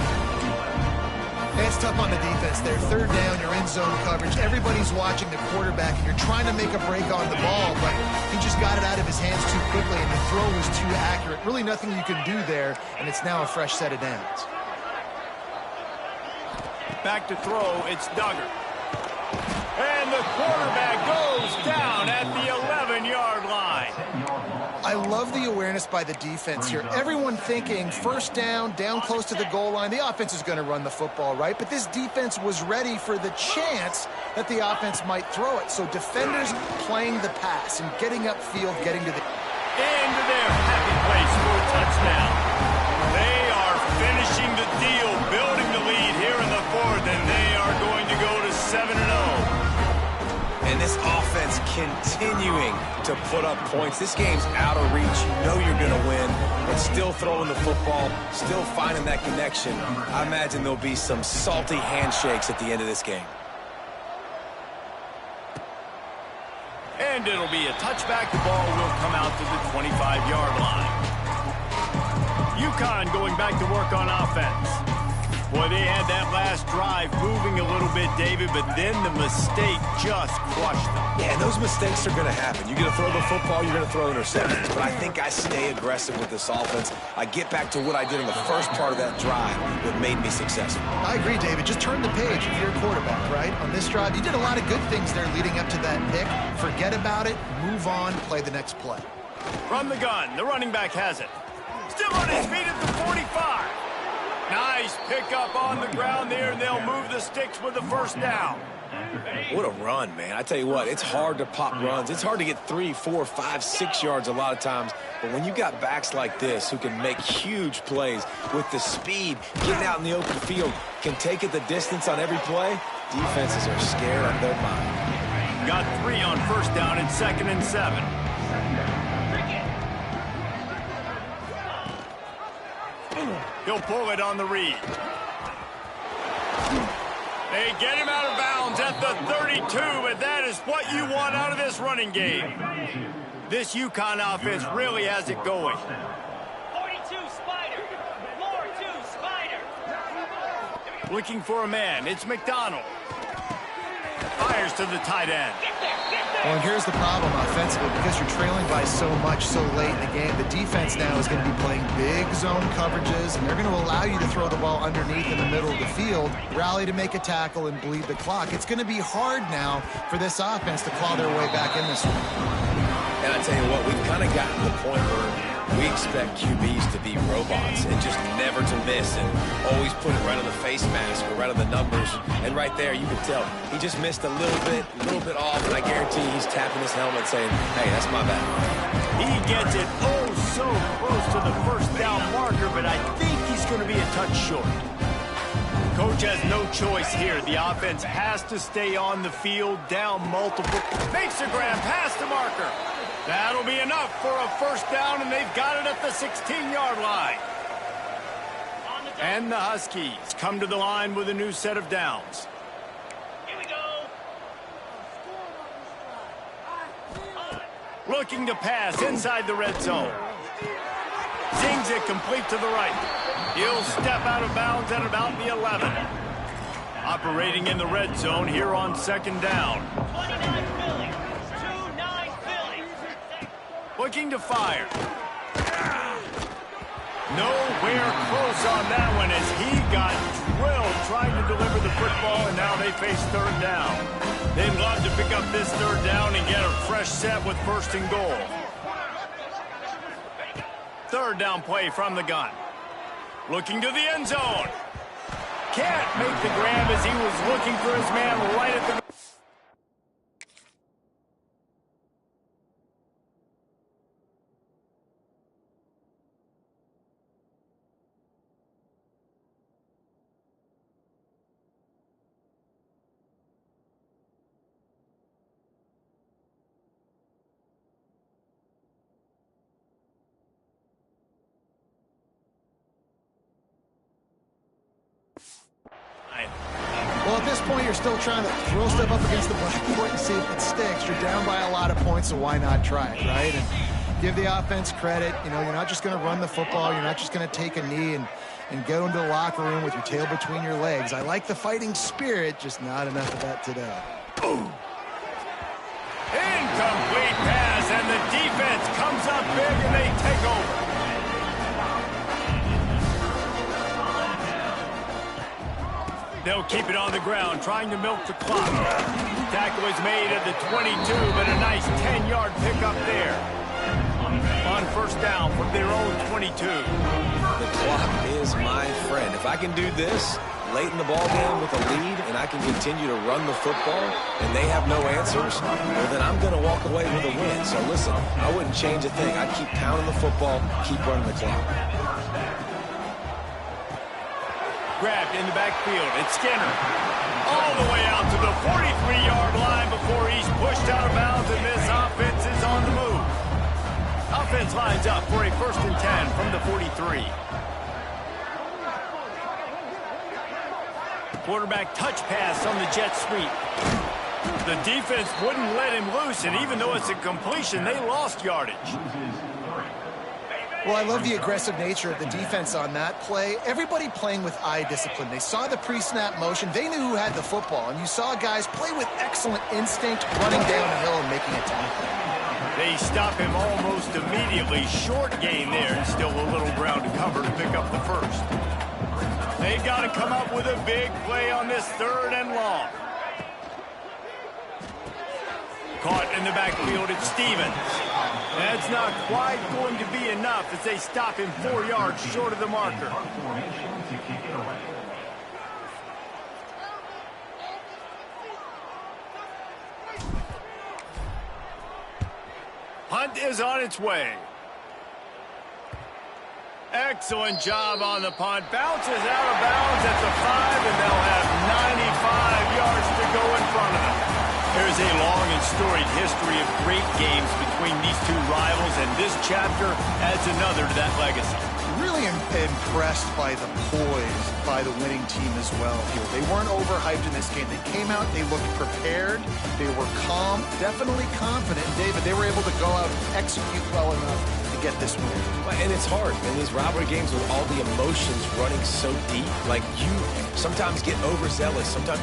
Speaker 3: It's tough on the defense there. 3rd down, you're in zone coverage. Everybody's watching the quarterback, and you're trying to make a break on the ball, but he just got it out of his hands too quickly, and the throw was too accurate. Really nothing you can do there, and it's now a fresh set of downs.
Speaker 1: Back to throw, it's Duggar. And the quarterback goes down at the 11-yard line.
Speaker 3: I I love the awareness by the defense here. Everyone thinking first down close to the goal line. The offense is going to run the football, right? But this defense was ready for the chance that the offense might throw it. So defenders playing the pass and getting upfield, getting to the...
Speaker 1: Into their happy place for a touchdown. They are finishing the deal, building the lead here in the fourth, and they are going to go to 7-0.
Speaker 2: And this offense continuing to put up points. This game's out of reach. You know you're going to win, but still throwing the football, still finding that connection. I imagine there'll be some salty handshakes at the end of this game.
Speaker 1: And it'll be a touchback. The ball will come out to the 25-yard line. UConn going back to work on offense. Boy, they had that last drive moving a little bit, David, but then the mistake just crushed them.
Speaker 2: Yeah, and those mistakes are going to happen. You're going to throw the football, you're going to throw interceptions. But I think I stay aggressive with this offense. I get back to what I did in the first part of that drive that made me successful.
Speaker 3: I agree, David. Just turn the page if you're a quarterback, right? On this drive, you did a lot of good things there leading up to that pick. Forget about it, move on, play the next play.
Speaker 1: From the gun, the running back has it. Still on his feet at the 45. Nice pickup on the ground there, and they'll move the sticks with the first down.
Speaker 2: What a run, man. I tell you what, it's hard to pop runs. It's hard to get 3, 4, 5, 6 yards a lot of times. But when you got backs like this who can make huge plays with the speed, getting out in the open field, can take it the distance on every play, defenses are scared out of their mind.
Speaker 1: Got 3 on first down and 2nd and 7. He'll pull it on the read. They get him out of bounds at the 32, and that is what you want out of this running game. This UConn offense really has it going.
Speaker 6: 42 Spider. 4-2 Spider.
Speaker 1: Looking for a man. It's McDonald. Fires to the tight end.
Speaker 3: Well, and here's the problem offensively. Because you're trailing by so much so late in the game, the defense now is going to be playing big zone coverages, and they're going to allow you to throw the ball underneath in the middle of the field, rally to make a tackle, and bleed the clock. It's going to be hard now for this offense to claw their way back in this one.
Speaker 2: And I tell you what, we've kind of gotten to the point where we expect QBs to be robots and just never to miss and always put it right on the face mask or right on the numbers. And right there, you can tell he just missed a little bit off, and I guarantee he's tapping his helmet saying, hey, that's my bad.
Speaker 1: He gets it oh so close to the first down marker, but I think he's going to be a touch short. Coach has no choice here. The offense has to stay on the field, down multiple. Makes a grab past the marker. That'll be enough for a first down, and they've got it at the 16-yard line. And the Huskies come to the line with a new set of downs.
Speaker 6: Here we go.
Speaker 1: Looking to pass inside the red zone. Zings it complete to the right. He'll step out of bounds at about the 11. Operating in the red zone here on 2nd down.
Speaker 6: 29 Philly. 2-9 Philly.
Speaker 1: Looking to fire. Nowhere close on that one as he got drilled trying to deliver the football, and now they face 3rd down. They'd love to pick up this 3rd down and get a fresh set with 1st and goal. 3rd down play from the gun. Looking to the end zone. Can't make the grab as he was looking for his man right at the...
Speaker 3: Well, at this point, you're still trying to throw stuff up against the blackboard and see if it sticks. You're down by a lot of points, so why not try it, right? And give the offense credit. You know, you're not just going to run the football. You're not just going to take a knee and go into the locker room with your tail between your legs. I like the fighting spirit, just not enough of that today.
Speaker 1: Incomplete pass, and the defense comes up big, and they take over. They'll keep it on the ground, trying to milk the clock. Tackle is made at the 22, but a nice 10-yard pickup there. On first down from their own 22.
Speaker 2: The clock is my friend. If I can do this late in the ball game with a lead and I can continue to run the football and they have no answers, well, then I'm going to walk away with a win. So listen, I wouldn't change a thing. I'd keep pounding the football, keep running the clock.
Speaker 1: Grabbed in the backfield. It's Skinner. All the way out to the 43-yard line before he's pushed out of bounds, and this offense is on the move. Offense lines up for a 1st and 10 from the 43. Quarterback touch pass on the jet sweep. The defense wouldn't let him loose, and even though it's a completion, they lost yardage.
Speaker 3: Well, I love the aggressive nature of the defense on that play. Everybody playing with eye discipline. They saw the pre-snap motion. They knew who had the football, and you saw guys play with excellent instinct, running down the hill and making a tackle.
Speaker 1: They stop him almost immediately. Short gain there, and still a little ground to cover to pick up the first. They got to come up with a big play on this 3rd and long. Caught in the backfield, it's Stevens. That's not quite going to be enough as they stop him 4 yards short of the marker. Punt is on its way. Excellent job on the punt. Bounces out of bounds at the 5, and they'll have 95 yards to go in front of them. There's a long and storied history of great games between these two rivals, and this chapter adds another to that legacy.
Speaker 3: Really impressed by the poise by the winning team as well here. They weren't overhyped in this game. They came out, they looked prepared, they were calm, definitely confident. And David, they were able to go out and execute well enough to get this win.
Speaker 2: And it's hard in these rivalry games with all the emotions running so deep. Like, you sometimes get overzealous. Sometimes...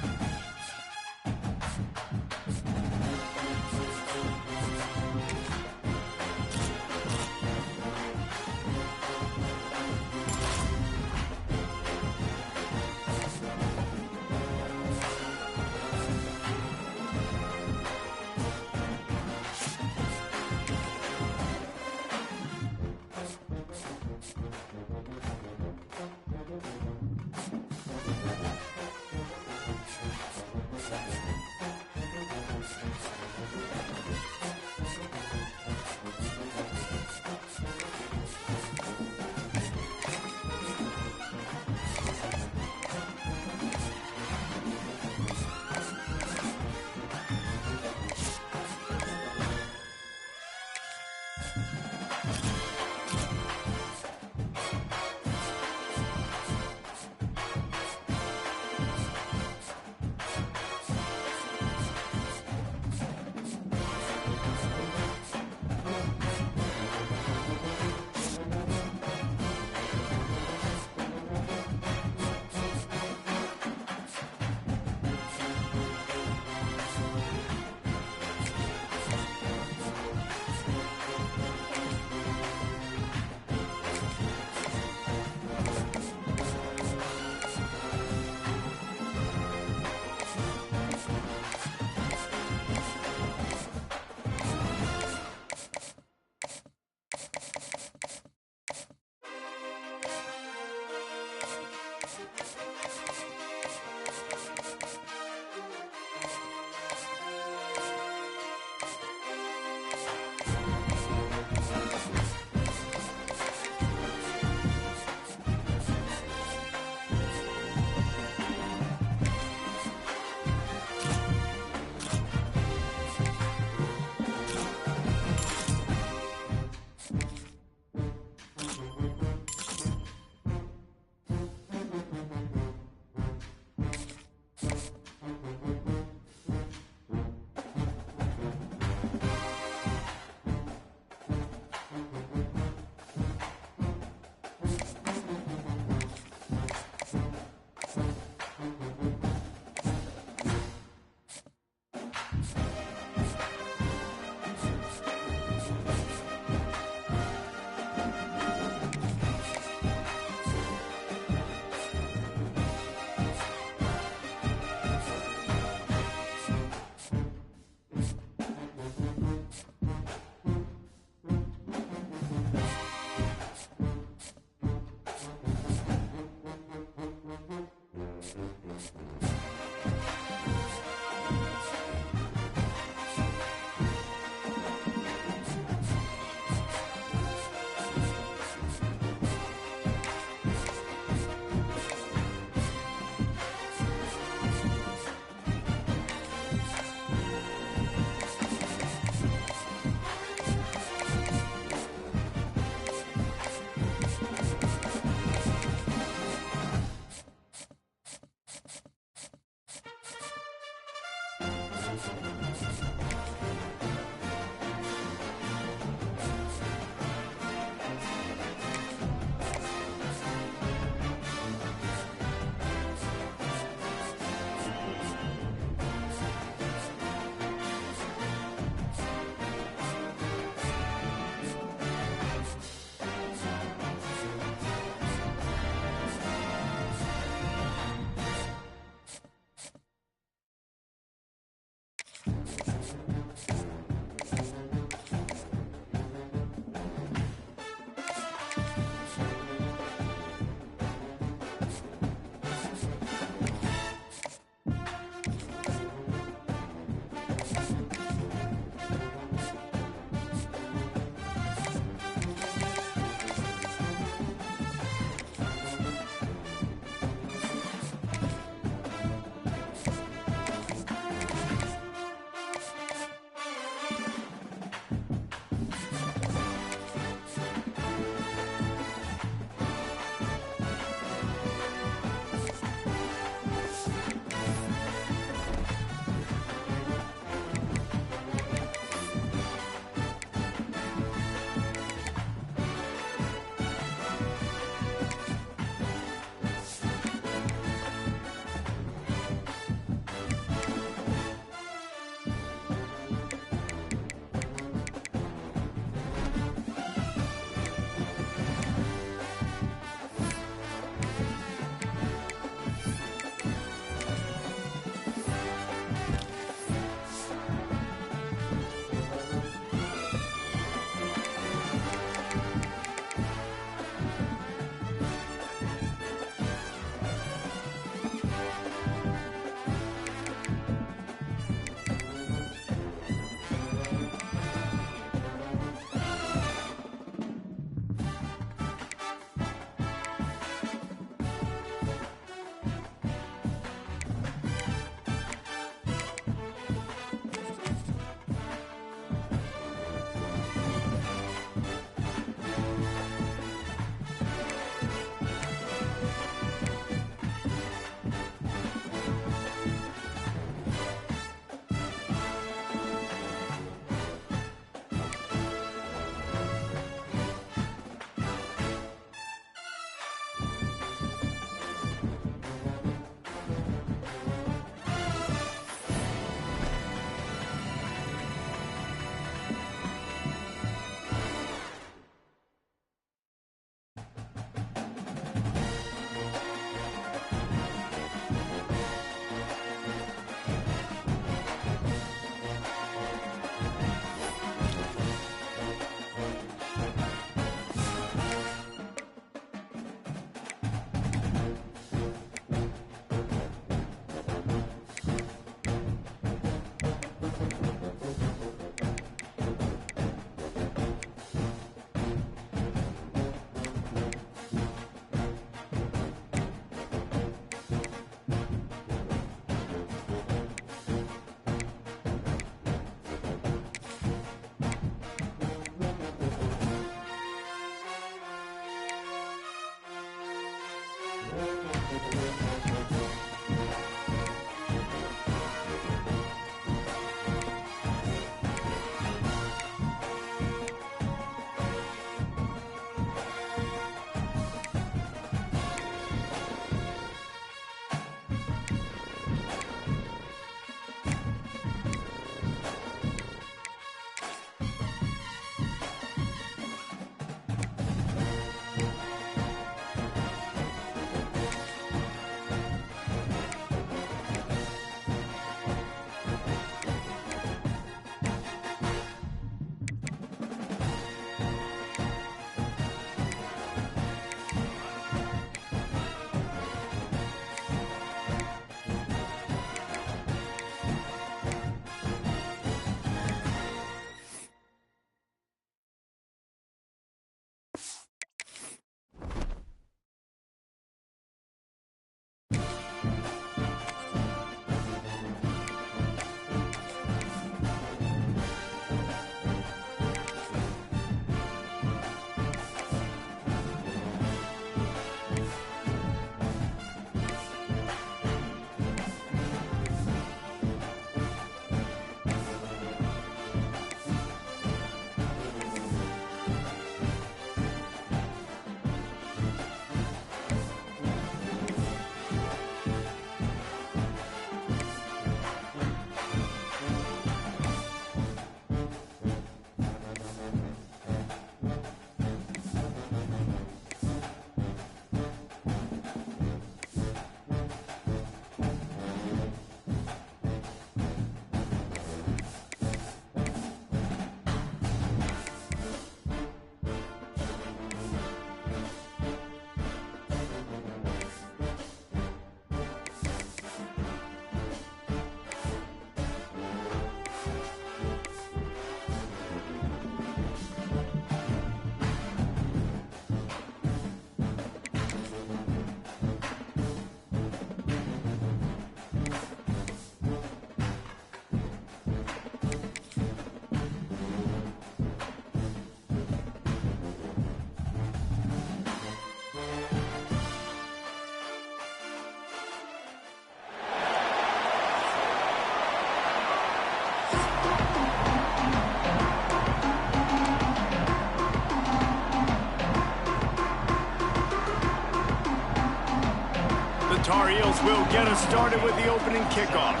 Speaker 1: Tar Heels will get us started with the opening kickoff.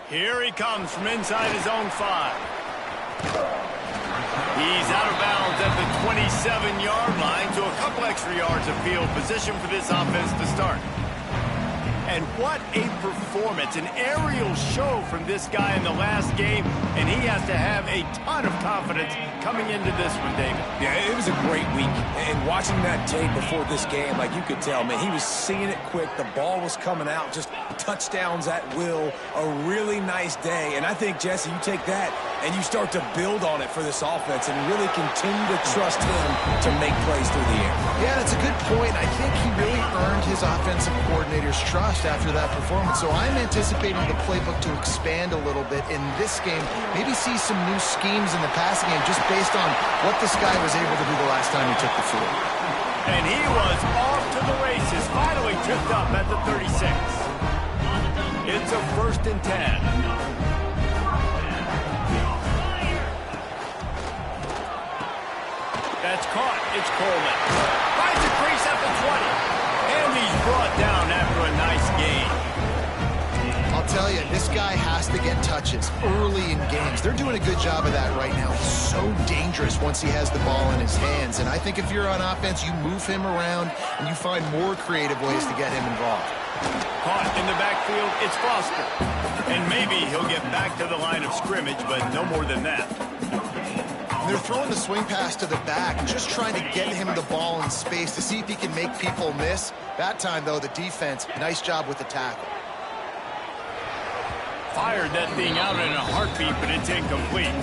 Speaker 1: Here he comes from inside his own 5. He's out of bounds at the 27-yard line, so a couple extra yards of field position for this offense to start. And what a performance, an aerial show from this guy in the last game, and he has to have a ton of confidence coming into this one, David.
Speaker 2: Yeah, it was a great week, and watching that tape before this game, like you could tell, man, he was seeing it quick, the ball was coming out, just touchdowns at will, a really nice day, and I think, Jesse, you take that and you start to build on it for this offense and really continue to trust him to make plays through the air.
Speaker 3: Yeah, that's a good point. I think he really earned his offensive coordinator's trust after that performance. So I'm anticipating the playbook to expand a little bit in this game. Maybe see some new schemes in the passing game just based on what this guy was able to do the last time he took the field.
Speaker 1: And he was off to the races, finally tripped up at the 36. It's a 1st and 10. That's caught. It's Coleman. Finds a crease at the 20. And he's brought down after a nice gain.
Speaker 3: I'll tell you, this guy has to get touches early in games. They're doing a good job of that right now. He's so dangerous once he has the ball in his hands. And I think if you're on offense, you move him around and you find more creative ways to get him involved.
Speaker 1: Caught in the backfield. It's Foster. And maybe he'll get back to the line of scrimmage, but no more than that.
Speaker 3: They're throwing the swing pass to the back, just trying to get him the ball in space to see if he can make people miss. That time, though, the defense, nice job with the tackle.
Speaker 1: Fired that thing out in a heartbeat, but it's incomplete.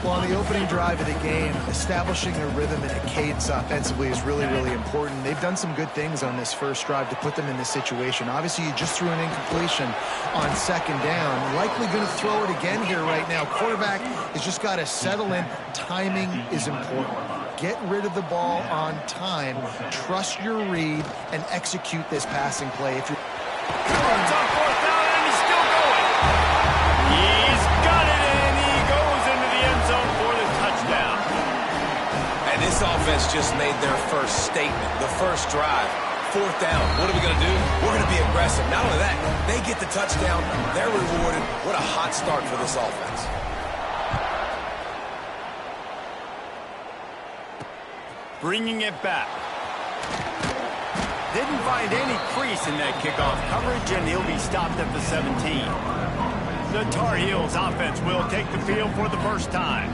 Speaker 3: Well, on the opening drive of the game, establishing a rhythm and a cadence offensively is really, really important. They've done some good things on this first drive to put them in this situation. Obviously, you just threw an incompletion on 2nd down. Likely going to throw it again here right now. Quarterback has just got to settle in. Timing is important. Get rid of the ball on time. Trust your read and execute this passing play. If you're
Speaker 1: It's on 4th down, and he's still going. He's got it, and he goes into the end zone for the touchdown.
Speaker 2: And this offense just made their first statement, the first drive. 4th down. What are we going to do? We're going to be aggressive. Not only that, they get the touchdown. They're rewarded. What a hot start for this offense.
Speaker 1: Bringing it back. Didn't find any crease in that kickoff coverage, and he'll be stopped at the 17. The Tar Heels offense will take the field for the first time.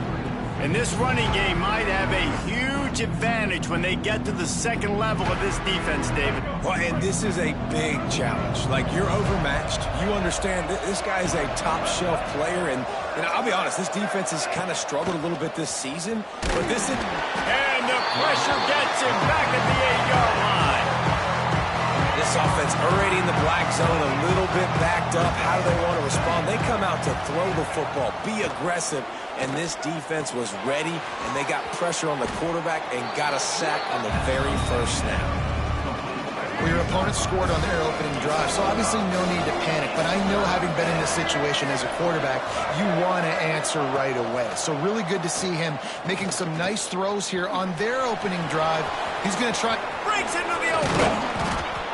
Speaker 1: And this running game might have a huge advantage when they get to the second level of this defense, David.
Speaker 2: Well, and this is a big challenge. Like, you're overmatched. You understand this guy is a top-shelf player, and I'll be honest, this defense has kind of struggled a little bit this season, but this is...
Speaker 1: And the pressure gets him back at the 8-yard line.
Speaker 2: This offense already in the black zone, a little bit backed up. How do they want to respond? They come out to throw the football, be aggressive, and this defense was ready, and they got pressure on the quarterback and got a sack on the very first snap.
Speaker 3: Well, your opponent scored on their opening drive, so obviously no need to panic. But I know, having been in this situation as a quarterback, you want to answer right away. So really good to see him making some nice throws here on their opening drive. He's going to try...
Speaker 1: Breaks into the open.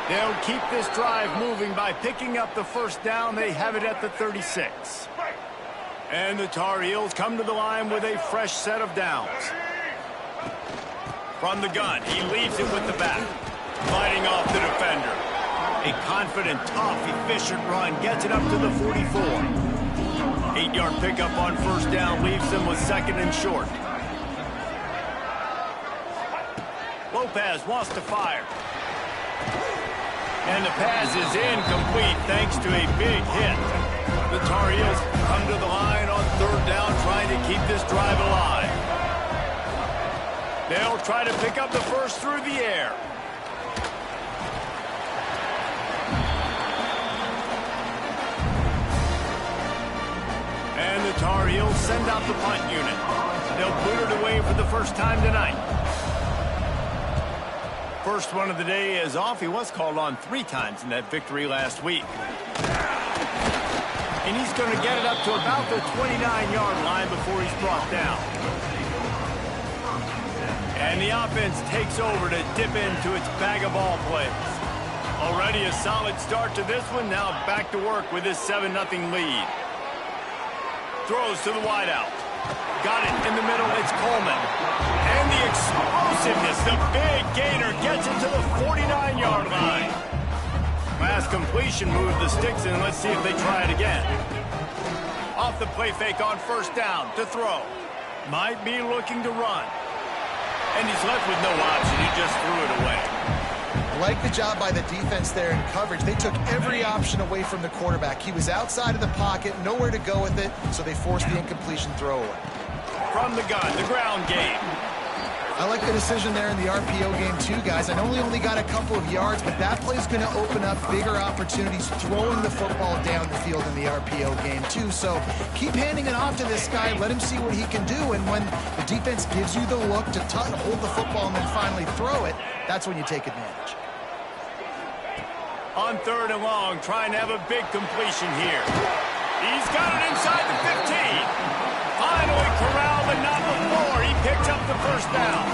Speaker 1: They'll keep this drive moving by picking up the first down. They have it at the 36. And the Tar Heels come to the line with a fresh set of downs. From the gun, he leaves it with the back. Fighting off the defender. A confident, tough, efficient run gets it up to the 44. 8-yard pickup on 1st down leaves them with 2nd and short. Lopez wants to fire. And the pass is incomplete thanks to a big hit. The Tar Heels come to the line on 3rd down, trying to keep this drive alive. They'll try to pick up the first through the air. And the Tar Heels send out the punt unit. They'll boot it away for the first time tonight. First one of the day is off. He was called on 3 times in that victory last week. And he's going to get it up to about the 29-yard line before he's brought down. And the offense takes over to dip into its bag of ball plays. Already a solid start to this one. Now back to work with this 7-0 lead. Throws to the wideout. Got it in the middle. It's Coleman. And the explosiveness, the big gainer, gets it to the 49-yard line. Last completion moved the sticks in. Let's see if they try it again. Off the play fake on first down to throw. Might be looking to run. And he's left with no option. He just threw it away.
Speaker 3: Like the job by the defense there in coverage. They took every option away from the quarterback. He was outside of the pocket, nowhere to go with it, so they forced the incompletion throwaway.
Speaker 1: From the gun, the ground game.
Speaker 3: I like the decision there in the RPO game too, guys. I know he only got a couple of yards, but that play is going to open up bigger opportunities throwing the football down the field in the RPO game too. So keep handing it off to this guy. Let him see what he can do. And when the defense gives you the look to hold the football and then finally throw it, that's when you take advantage.
Speaker 1: On 3rd and long, trying to have a big completion here. He's got it inside the 15. Finally corralled, but not before. He picks up the first down.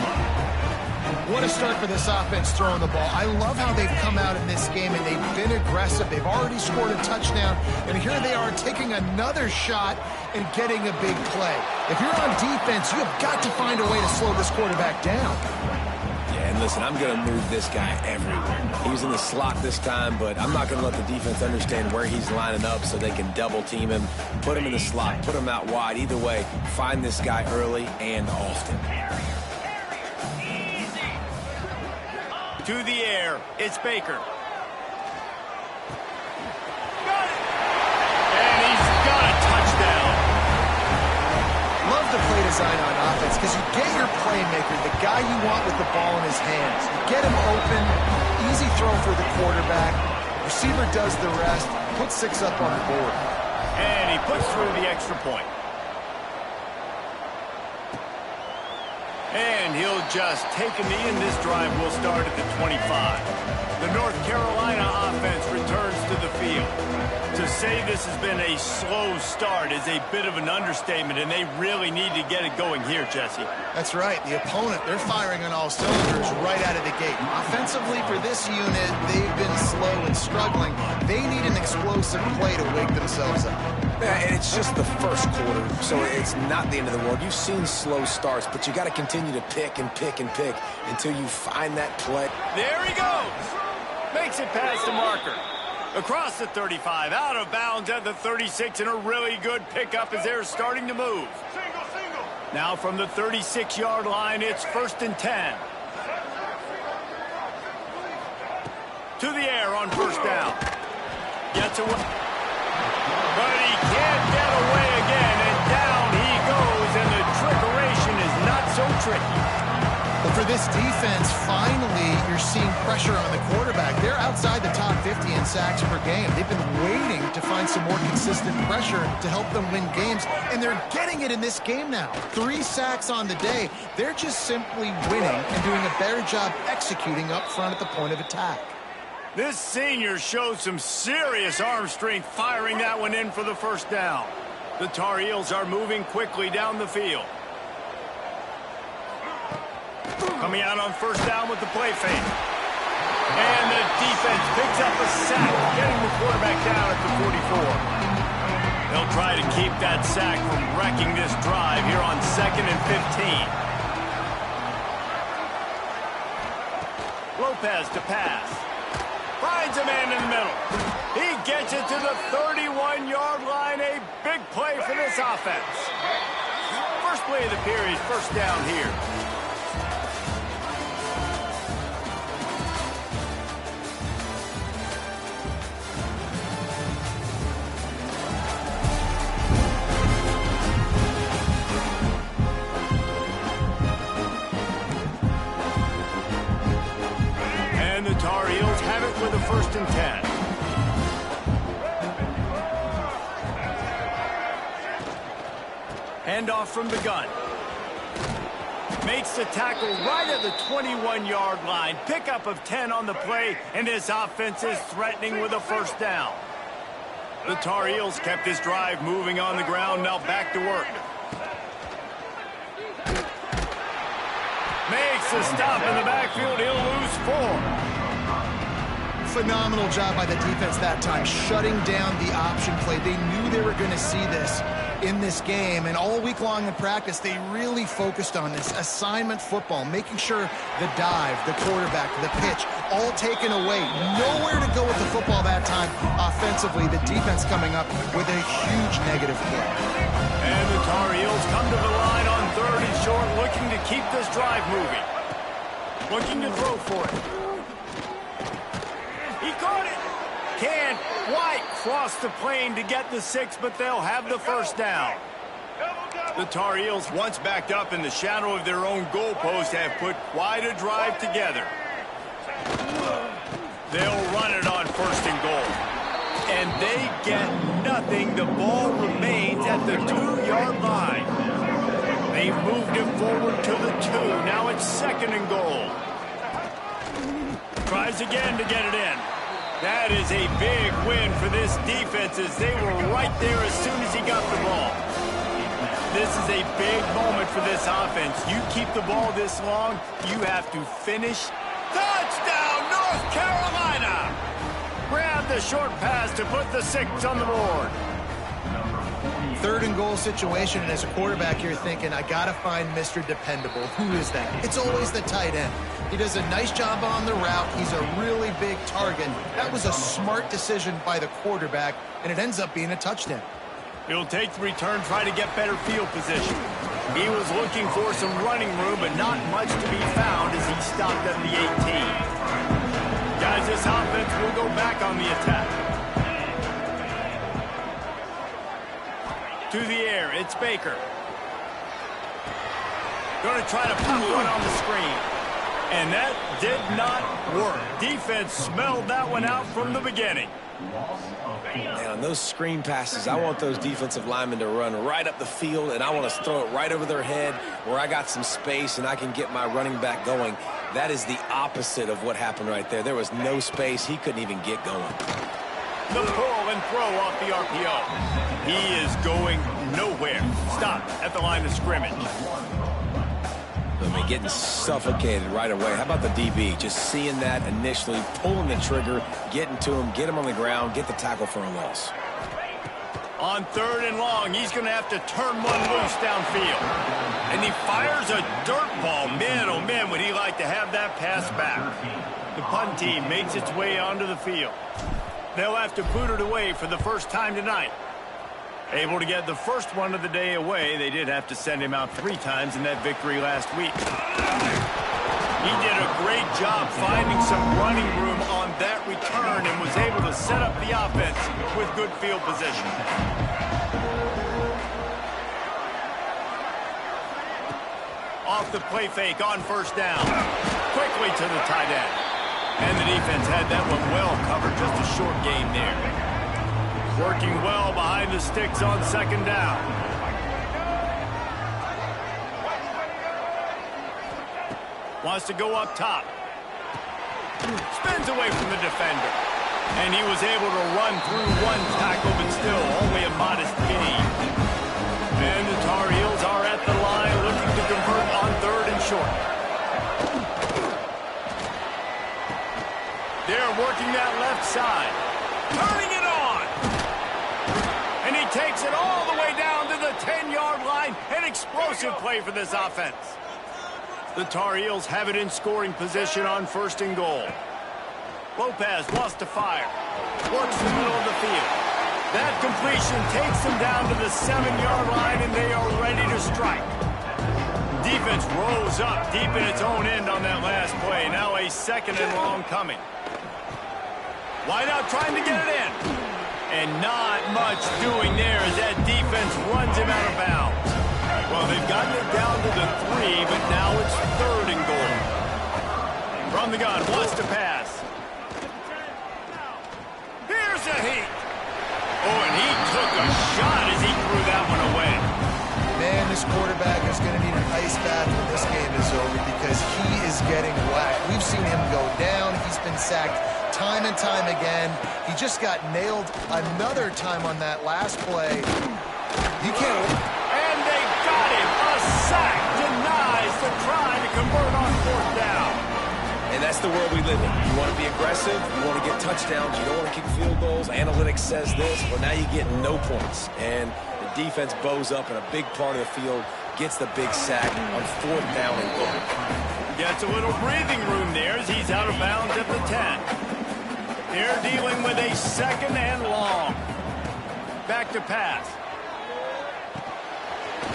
Speaker 3: What a start for this offense throwing the ball. I love how they've come out in this game, and they've been aggressive. They've already scored a touchdown, and here they are taking another shot and getting a big play. If you're on defense, you have got to find a way to slow this quarterback down.
Speaker 2: And listen, I'm going to move this guy everywhere. He was in the slot this time, but I'm not going to let the defense understand where he's lining up so they can double team him, put him in the slot, put him out wide. Either way, find this guy early and often.
Speaker 1: To the air, it's Baker. Got it! And he's got a touchdown.
Speaker 3: Love the play design on offense because you get your playmaker, the guy you want with the ball in his hands. You get him open, easy throw for the quarterback. Receiver does the rest, put 6 up on the board.
Speaker 1: And he puts through the extra point. And he'll just take a knee, and this drive will start at the 25. The North Carolina offense returns to the field. To say this has been a slow start is a bit of an understatement, and they really need to get it going here, Jesse.
Speaker 3: That's right. The opponent, they're firing on all cylinders right out of the gate. Offensively, for this unit, they've been slow and struggling. They need an explosive play to wake themselves up.
Speaker 2: Yeah, and it's just the first quarter, so it's not the end of the world. You've seen slow starts, but you got to continue to pick and pick and pick until you find that play.
Speaker 1: There he goes. Makes it past the marker. Across the 35, out of bounds at the 36, and a really good pickup as they're starting to move. Now from the 36-yard line, it's 1st and 10. To the air on first down. Gets away. But he can't get away again, and down he goes, and the trickeration is not so tricky.
Speaker 3: But for this defense, finally, you're seeing pressure on the quarterback. They're outside the top 50 in sacks per game. They've been waiting to find some more consistent pressure to help them win games, and they're getting it in this game now. 3 sacks on the day. They're just simply winning and doing a better job executing up front at the point of attack.
Speaker 1: This senior shows some serious arm strength firing that one in for the first down. The Tar Heels are moving quickly down the field. Coming out on first down with the play fake. And the defense picks up a sack, getting the quarterback down at the 44. They'll try to keep that sack from wrecking this drive here on 2nd and 15. Lopez to pass. Finds a man in the middle. He gets it to the 31-yard line. A big play for this offense. First play of the period, first down here. And the Tar Heels have it with a 1st and 10. Handoff from the gun. Makes the tackle right at the 21-yard line. Pickup of 10 on the play, and this offense is threatening with a first down. The Tar Heels kept this drive moving on the ground, now back to work. Makes Makes the stop in the backfield. He'll lose 4.
Speaker 3: Phenomenal job by the defense that time, shutting down the option play. They knew they were going to see this in this game, and all week long in practice, they really focused on this assignment football, making sure the dive, the quarterback, the pitch, all taken away. Nowhere to go with the football that time offensively. The defense coming up with a huge negative play.
Speaker 1: And the Tar Heels come to the line on 3rd and short, looking to keep this drive moving. Looking to throw for it. He caught it. Can White cross the plane to get the 6, but they'll have the first down. The Tar Heels, once backed up in the shadow of their own goalpost, have put quite a drive together. They'll run it on 1st and goal. And they get nothing. The ball remains at the 2-yard line. They've moved it forward to the 2. Now it's 2nd and goal. Tries again to get it in. That is a big win for this defense, as they were right there as soon as he got the ball. This is a big moment for this offense. You keep the ball this long, you have to finish. Touchdown, North Carolina! Grab the short pass to put the 6 on the board.
Speaker 3: 3rd and goal situation, and as a quarterback, you're thinking, I got to find Mr. Dependable. Who is that? It's always the tight end. He does a nice job on the route. He's a really big target. That was a smart decision by the quarterback, and it ends up being a touchdown.
Speaker 1: He'll take the return, try to get better field position. He was looking for some running room, but not much to be found as he stopped at the 18. Guys, this offense will go back on the attack. To the air, it's Baker. Going to try to pop one on the screen. And that did not work. Defense smelled that one out from the beginning.
Speaker 2: And on those screen passes, I want those defensive linemen to run right up the field, and I want to throw it right over their head where I got some space and I can get my running back going. That is the opposite of what happened right there. There was no space. He couldn't even get going.
Speaker 1: The pull and throw off the RPO. He is going nowhere. Stop at the line of scrimmage.
Speaker 2: I mean, getting suffocated right away. How about the DB? Just seeing that initially, pulling the trigger, getting to him, get him on the ground, get the tackle for a loss.
Speaker 1: On 3rd and long, he's going to have to turn one loose downfield. And he fires a dirt ball. Man, oh man, would he like to have that pass back. The punt team makes its way onto the field. They'll have to boot it away for the first time tonight. Able to get the first one of the day away. They did have to send him out 3 times in that victory last week. He did a great job finding some running room on that return and was able to set up the offense with good field position. Off the play fake on 1st down. Quickly to the tight end. And the defense had that one well covered. Just a short game there. Working well behind the sticks on 2nd down. Wants to go up top. Spins away from the defender. And he was able to run through one tackle, but still only a modest gain. And the Tar Heels are at the line looking to convert on 3rd and short. They're working that left side. Turning it on. And he takes it all the way down to the 10-yard line. An explosive play for this offense. The Tar Heels have it in scoring position on 1st and goal. Lopez wants to fire. Works the middle of the field. That completion takes them down to the 7-yard line, and they are ready to strike. Defense rose up deep in its own end on that last play. Now a 2nd and long coming. Wideout trying to get it in. And not much doing there as that defense runs him out of bounds. Well, they've gotten it down to the 3, but now it's 3rd and goal. From the gun, wants to pass. Here's a heat. Oh, and he took a shot as he threw that one away.
Speaker 3: Man, this quarterback is going to need an ice bath when this game is over because he is getting whacked. We've seen him go down. He's been sacked time and time again. He just got nailed another time on that last play. You can't...
Speaker 1: And they got him. A sack denies to try to convert on 4th down.
Speaker 2: And that's the world we live in. You want to be aggressive, you want to get touchdowns, you don't want to kick field goals. Analytics says this, but now you get no points. And the defense bows up in a big part of the field, gets the big sack on 4th down and goal.
Speaker 1: Gets a little breathing room there as he's out of bounds at the 10. They're dealing with a 2nd and long. Back to pass.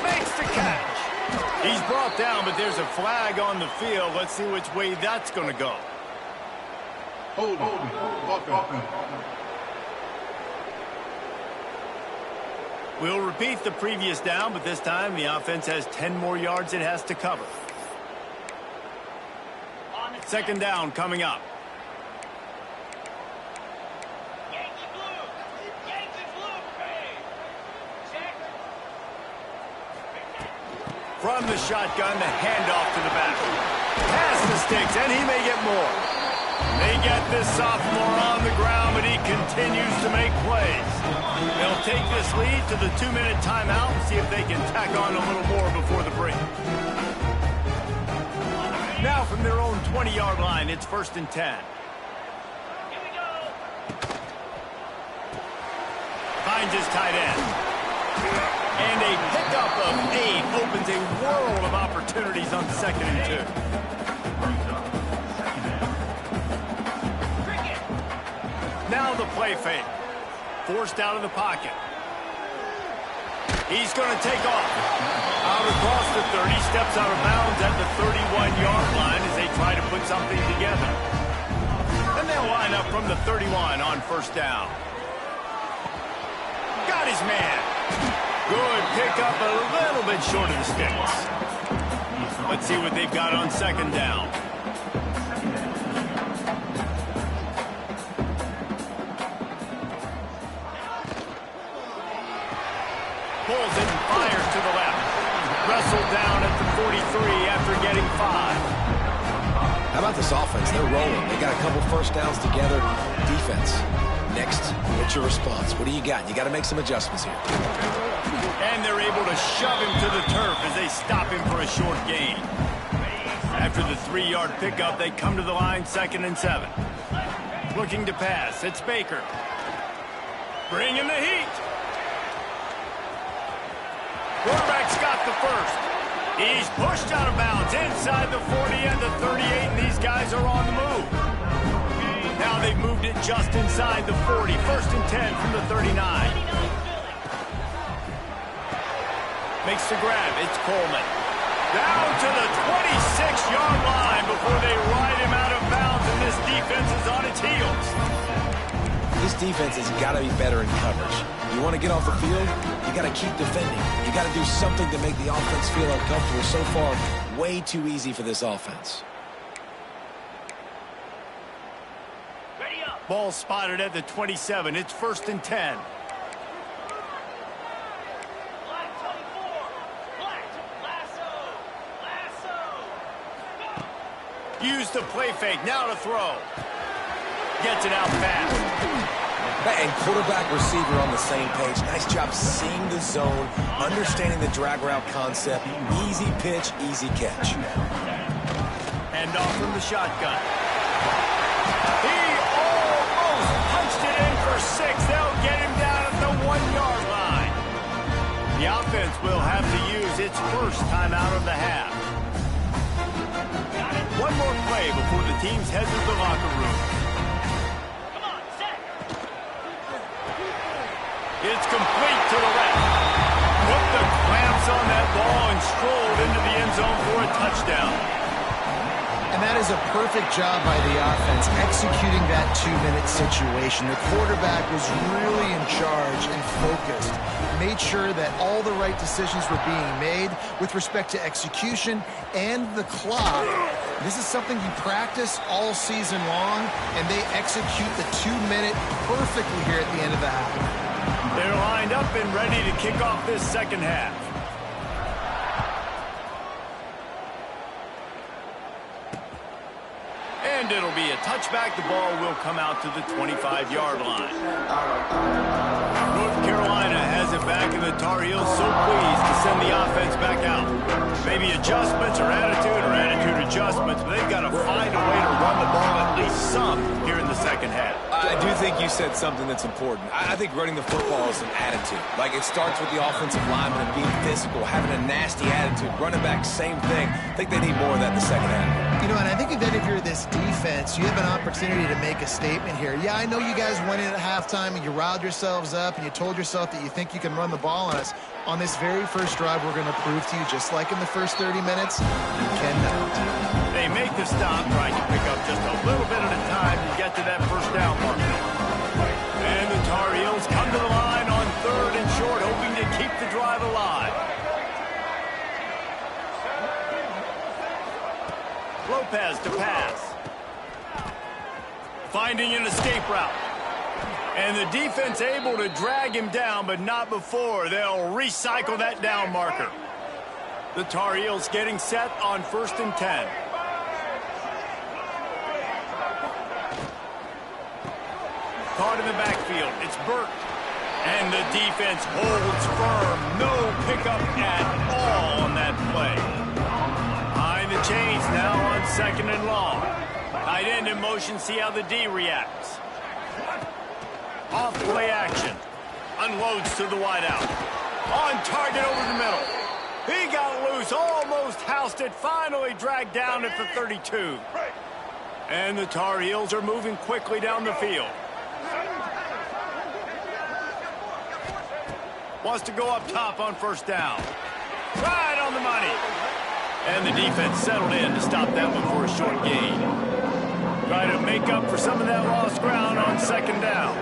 Speaker 1: Makes the catch. He's brought down, but there's a flag on the field. Let's see which way that's going to go.
Speaker 4: Hold on.
Speaker 1: We'll repeat the previous down, but this time the offense has 10 more yards it has to cover. 2nd down coming up. From the shotgun, the handoff to the back. Pass the sticks, and he may get more. They get this sophomore on the ground, but he continues to make plays. They'll take this lead to the 2-minute timeout and see if they can tack on a little more before the break. Now from their own 20-yard line, it's 1st and 10.
Speaker 6: Here we go.
Speaker 1: Finds his tight end. And a pickup of 8 opens a world of opportunities on 2nd and 2. Now the play fake. Forced out of the pocket. He's going to take off. Out across the 30, steps out of bounds at the 31-yard line as they try to put something together. And they'll line up from the 31 on 1st down. Got his man. Good pickup, a little bit short of the sticks. Let's see what they've got on 2nd down. Pulls it and fires to the left. Wrestled down at the 43 after getting 5.
Speaker 2: How about this offense? They're rolling. They got a couple 1st downs together. Defense. Next, what's your response? What do you got? You got to make some adjustments here.
Speaker 1: And they're able to shove him to the turf as they stop him for a short gain. After the 3-yard pickup, they come to the line 2nd and 7. Looking to pass. It's Baker. Bringing the heat. Quarterback's got the 1st. He's pushed out of bounds inside the 40 and the 38, and these guys are on the move. Now they've moved it just inside the 40. 1st and 10 from the 39. Makes the grab. It's Coleman. Down to the 26-yard line before they ride him out of bounds, and this defense is on its heels.
Speaker 2: This defense has got to be better in coverage. You want to get off the field, you got to keep defending. You got to do something to make the offense feel uncomfortable. So far, way too easy for this offense.
Speaker 6: Ready up.
Speaker 1: Ball spotted at the 27. It's 1st and 10.
Speaker 6: Black 24. Black. Lasso.
Speaker 1: Use the play fake. Now to throw. Gets it out fast.
Speaker 2: And quarterback, receiver on the same page. Nice job seeing the zone, understanding the drag route concept. Easy pitch, easy catch.
Speaker 1: Hand off from the shotgun. He almost punched it in for 6. They'll get him down at the 1-yard line. The offense will have to use its 1st timeout of the half. One more play before the teams head to the locker room. It's complete to the left. Put the clamps on that ball and strolled into the end zone for a touchdown.
Speaker 3: And that is a perfect job by the offense, executing that 2-minute situation. The quarterback was really in charge and focused. Made sure that all the right decisions were being made with respect to execution and the clock. This is something you practice all season long, and they execute the 2-minute perfectly here at the end of the half.
Speaker 1: They're lined up and ready to kick off this 2nd half. And it'll be a touchback. The ball will come out to the 25-yard line. North Carolina has it back, and the Tar Heels so pleased to send the offense back out. Maybe adjustments or attitude adjustments, but they've got to find a way to run the ball at least some here in the second half.
Speaker 2: I do think you said something that's important. I think running the football is an attitude. Like, it starts with the offensive lineman and being physical, having a nasty attitude. Running back, same thing. I think they need more of that in the second half.
Speaker 3: You know, and I think that if you're this defense, you have an opportunity to make a statement here. Yeah, I know you guys went in at halftime and you riled yourselves up and you told yourself that you think you can run the ball on us. On this very first drive, we're going to prove to you, just like in the first 30 minutes, you cannot.
Speaker 1: They make the stop, trying to pick up just a little bit at a time to get to that first down mark. And the Tar Heels come to the line on 3rd and short, hoping to keep the drive alive. Lopez to pass. Finding an escape route. And the defense able to drag him down, but not before. They'll recycle that down marker. The Tar Heels getting set on 1st and 10. Caught in the backfield. It's Burt. And the defense holds firm. No pickup at all on that play. Behind the chains now on 2nd and long. Tight end in motion. See how the D reacts. Off play action. Unloads to the wideout. On target over the middle. He got loose. Almost housed it. Finally dragged down at the 32. And the Tar Heels are moving quickly down the field. Wants to go up top on 1st down. Right on the money. And the defense settled in to stop that one for a short gain. Try to make up for some of that lost ground on 2nd down.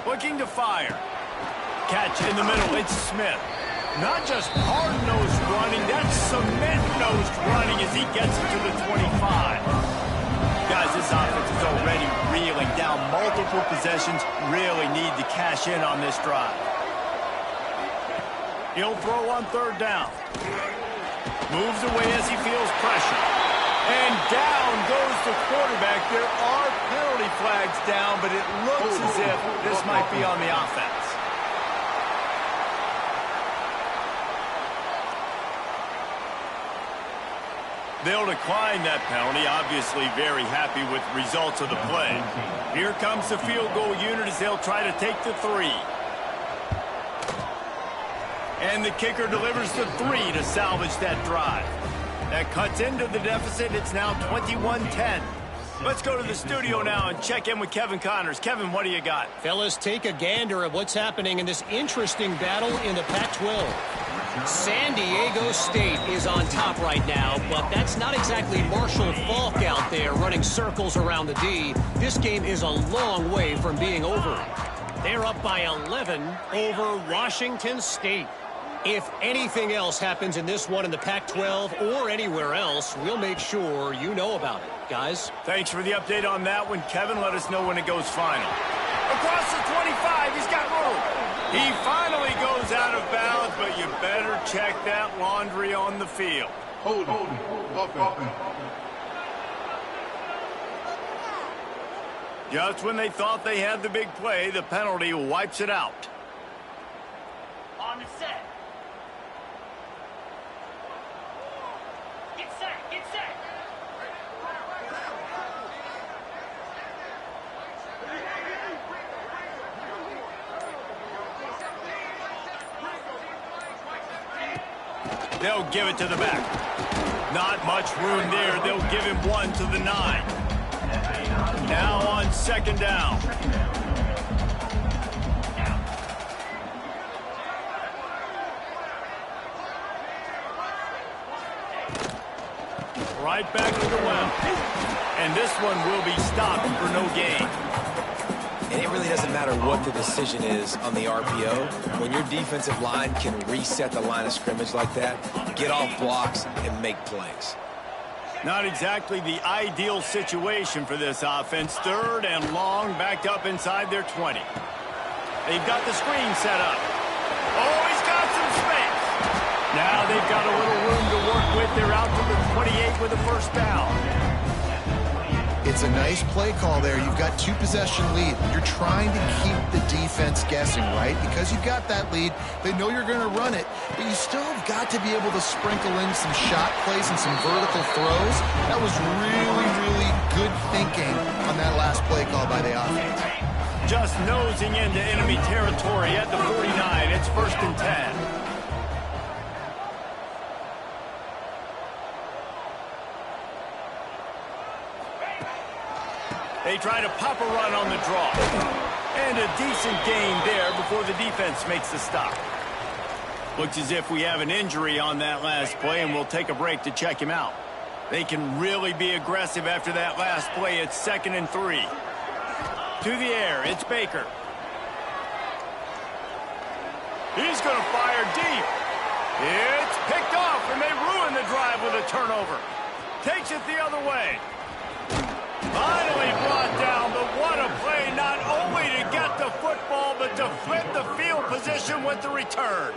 Speaker 1: Looking to fire. Catch in the middle. It's Smith. Not just hard-nosed running, that's cement-nosed running as he gets it to the 25. Guys, this offense is already reeling down multiple possessions. Really need to cash in on this drive. He'll throw on 3rd down. Moves away as he feels pressure. And down goes the quarterback. There are penalty flags down, but it looks as if this might be on the offense. They'll decline that penalty. Obviously very happy with the results of the play. Here comes the field goal unit as they'll try to take the 3. And the kicker delivers the 3 to salvage that drive. That cuts into the deficit. It's now 21-10. Let's go to the studio now and check in with Kevin Connors. Kevin, what do you got?
Speaker 7: Fellas, take a gander at what's happening in this interesting battle in the Pac-12. San Diego State is on top right now, but that's not exactly Marshall Faulk out there running circles around the D. This game is a long way from being over. They're up by 11 over Washington State. If anything else happens in this one in the Pac-12 or anywhere else, we'll make sure you know about it, guys.
Speaker 1: Thanks for the update on that one, Kevin. Let us know when it goes final. Across the 25, he's got room. He finally goes out of bounds, but you better check that laundry on the field.
Speaker 4: Hold it.
Speaker 1: Just when they thought they had the big play, the penalty wipes it out.
Speaker 6: On the set. Get set. Get set.
Speaker 1: They'll give it to the back. Not much room there. They'll give him 1 to the 9. Now on 2nd down. Right back to the well. And this one will be stopped for no gain.
Speaker 2: And it really doesn't matter what the decision is on the RPO. When your defensive line can reset the line of scrimmage like that, get off blocks and make plays.
Speaker 1: Not exactly the ideal situation for this offense. 3rd and long, backed up inside their 20. They've got the screen set up. Oh, he's got some space. Now they've got a little room to work with. They're out to the 28 with a 1st down.
Speaker 3: It's a nice play call there. You've got 2-possession lead. You're trying to keep the defense guessing, right? Because you've got that lead, they know you're going to run it, but you still have got to be able to sprinkle in some shot plays and some vertical throws. That was really, really good thinking on that last play call by the offense.
Speaker 1: Just nosing into enemy territory at the 49. It's 1st and 10. They try to pop a run on the draw. And a decent gain there before the defense makes the stop. Looks as if we have an injury on that last play, and we'll take a break to check him out. They can really be aggressive after that last play. It's 2nd and 3. To the air, it's Baker. He's going to fire deep. It's picked off, and they ruin the drive with a turnover. Takes it the other way. Finally brought down, but what a play, not only to get the football, but to flip the field position with the return.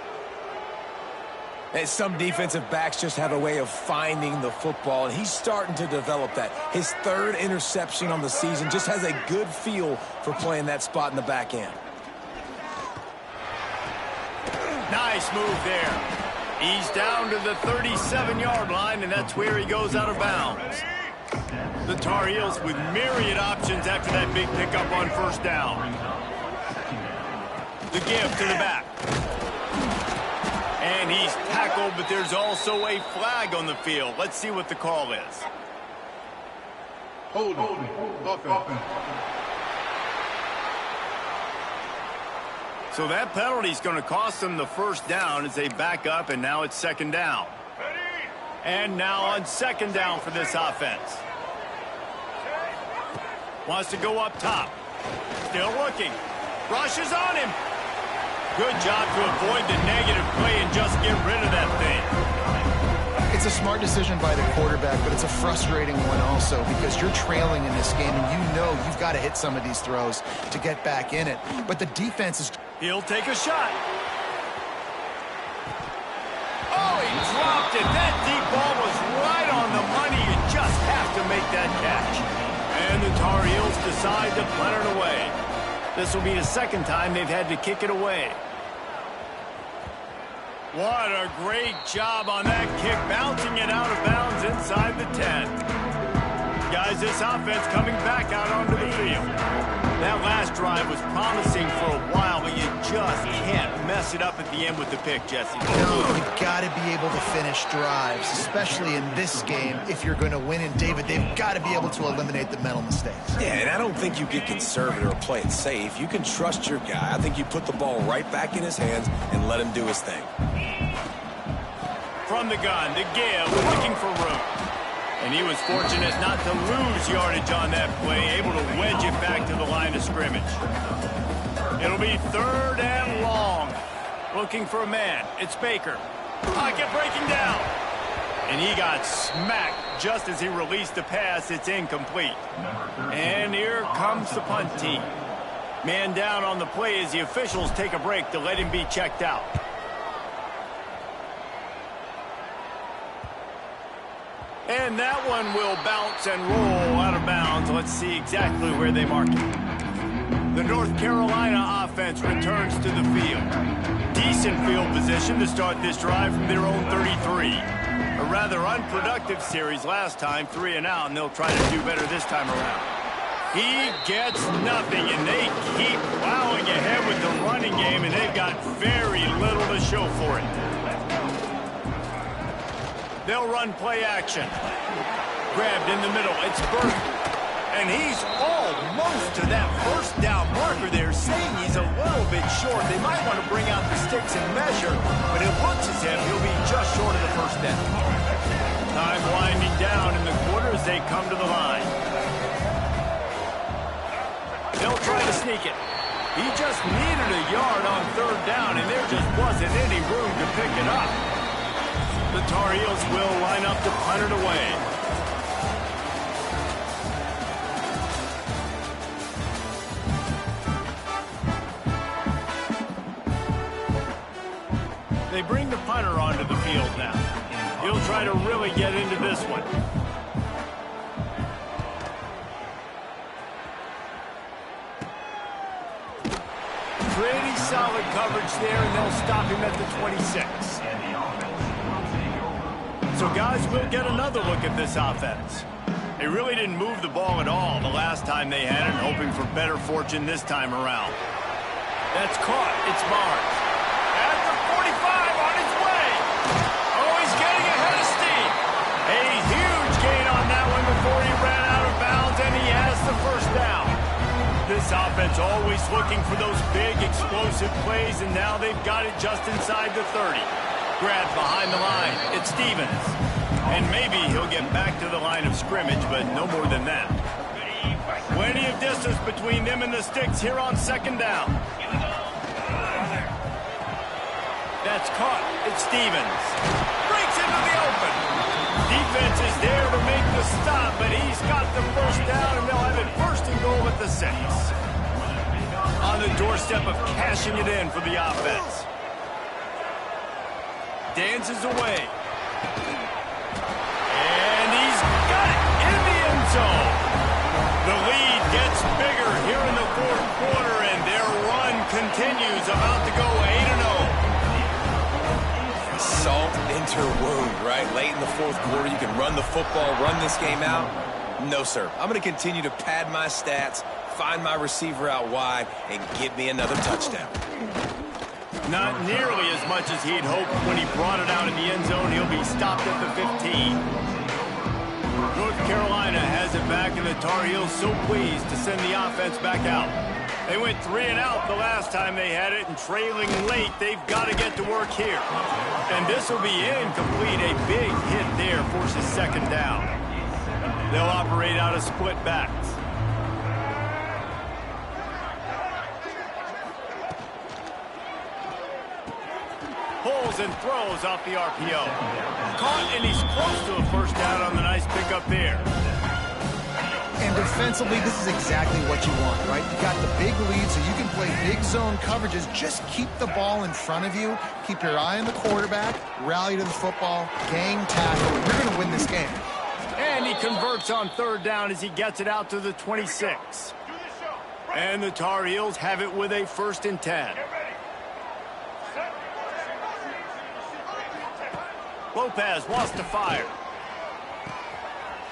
Speaker 2: And some defensive backs just have a way of finding the football, and he's starting to develop that. His 3rd interception on the season, just has a good feel for playing that spot in the back end.
Speaker 1: Nice move there. He's down to the 37-yard line, and that's where he goes out of bounds. The Tar Heels with myriad options after that big pickup on 1st down. The give to the back. And he's tackled, but there's also a flag on the field. Let's see what the call is.
Speaker 4: Holding. Offense.
Speaker 1: So that penalty's going to cost them the 1st down as they back up, and now it's 2nd down. And now on 2nd down for this offense. Wants to go up top. Still looking. Rushes on him. Good job to avoid the negative play and just get rid of that thing.
Speaker 3: It's a smart decision by the quarterback, but it's a frustrating one also because you're trailing in this game, and you know you've got to hit some of these throws to get back in it. But the defense is...
Speaker 1: He'll take a shot. Oh, he dropped it. That deep ball was right on the money. You just have to make that catch. And the Tar Heels decide to punt it away. This will be the 2nd time they've had to kick it away. What a great job on that kick, bouncing it out of bounds inside the 10. Guys, this offense coming back out onto the field. That last drive was promising for a while, but you just can't mess it up at the end with the pick, Jesse.
Speaker 3: No, you've got to be able to finish drives, especially in this game if you're going to win. And, David, they've got to be able to eliminate the mental mistakes.
Speaker 2: Yeah, and I don't think you get conservative or play it safe. You can trust your guy. I think you put the ball right back in his hands and let him do his thing.
Speaker 1: From the gun, the give, looking for room. And he was fortunate not to lose yardage on that play, able to wedge it back to the line of scrimmage. It'll be 3rd and long. Looking for a man. It's Baker. Pocket breaking down. And he got smacked just as he released the pass. It's incomplete. And here comes the punt team. Man down on the play as the officials take a break to let him be checked out. And that one will bounce and roll out of bounds. Let's see exactly where they mark it. The North Carolina offense returns to the field. Decent field position to start this drive from their own 33. A rather unproductive series last time, 3 and out, and they'll try to do better this time around. He gets nothing, and they keep plowing ahead with the running game, and they've got very little to show for it. They'll run play action. Grabbed in the middle. It's Burton. And he's almost to that 1st down marker there, saying he's a little bit short. They might want to bring out the sticks and measure, but it looks as if he'll be just short of the 1st down. Time winding down in the quarter as they come to the line. They'll try to sneak it. He just needed a yard on 3rd down, and there just wasn't any room to pick it up. The Tar Heels will line up to punt it away. They bring the punter onto the field now. He'll try to really get into this one. coverage there, and they'll stop him at the 26. So, guys, we'll get another look at this offense. They really didn't move the ball at all the last time they had it, hoping for better fortune this time around. That's caught. It's Barnes. At the 45 on his way. Oh, he's getting ahead of steam. A huge gain on that one before he ran out of bounds, and he has the first down. This offense always looking for those big, explosive plays, and now they've got it just inside the 30. Grabbed behind the line. It's Stevens. And maybe he'll get back to the line of scrimmage, but no more than that. Plenty of distance between them and the sticks here on second down. That's caught. It's Stevens. Breaks into the open. Defense is there to make the stop, but he's got the first down, and they'll have it first and goal at the 6. On the doorstep of cashing it in for the offense. Dances away. And he's got it in the end zone. The lead gets bigger here in the fourth quarter, and their run continues, about to go 8-0.
Speaker 2: Salt into wound, right? Late in the fourth quarter, you can run the football, run this game out. No, sir. I'm going to continue to pad my stats, find my receiver out wide, and give me another touchdown.
Speaker 1: Not nearly as much as he'd hoped when he brought it out in the end zone. He'll be stopped at the 15. North Carolina has it back, and the Tar Heels so pleased to send the offense back out. They went 3 and out the last time they had it, and trailing late, they've got to get to work here. And this will be incomplete. A big hit there forces second down. They'll operate out of split backs. Pulls and throws off the RPO. Caught, and he's close to a first down on the nice pickup there.
Speaker 3: And defensively, this is exactly what you want, right? You got the big lead, so you can play big zone coverages. Just keep the ball in front of you. Keep your eye on the quarterback. Rally to the football. Gang tackle. You're going to win this game.
Speaker 1: And he converts on third down as he gets it out to the 26. And the Tar Heels have it with a 1st and 10. Lopez wants to fire.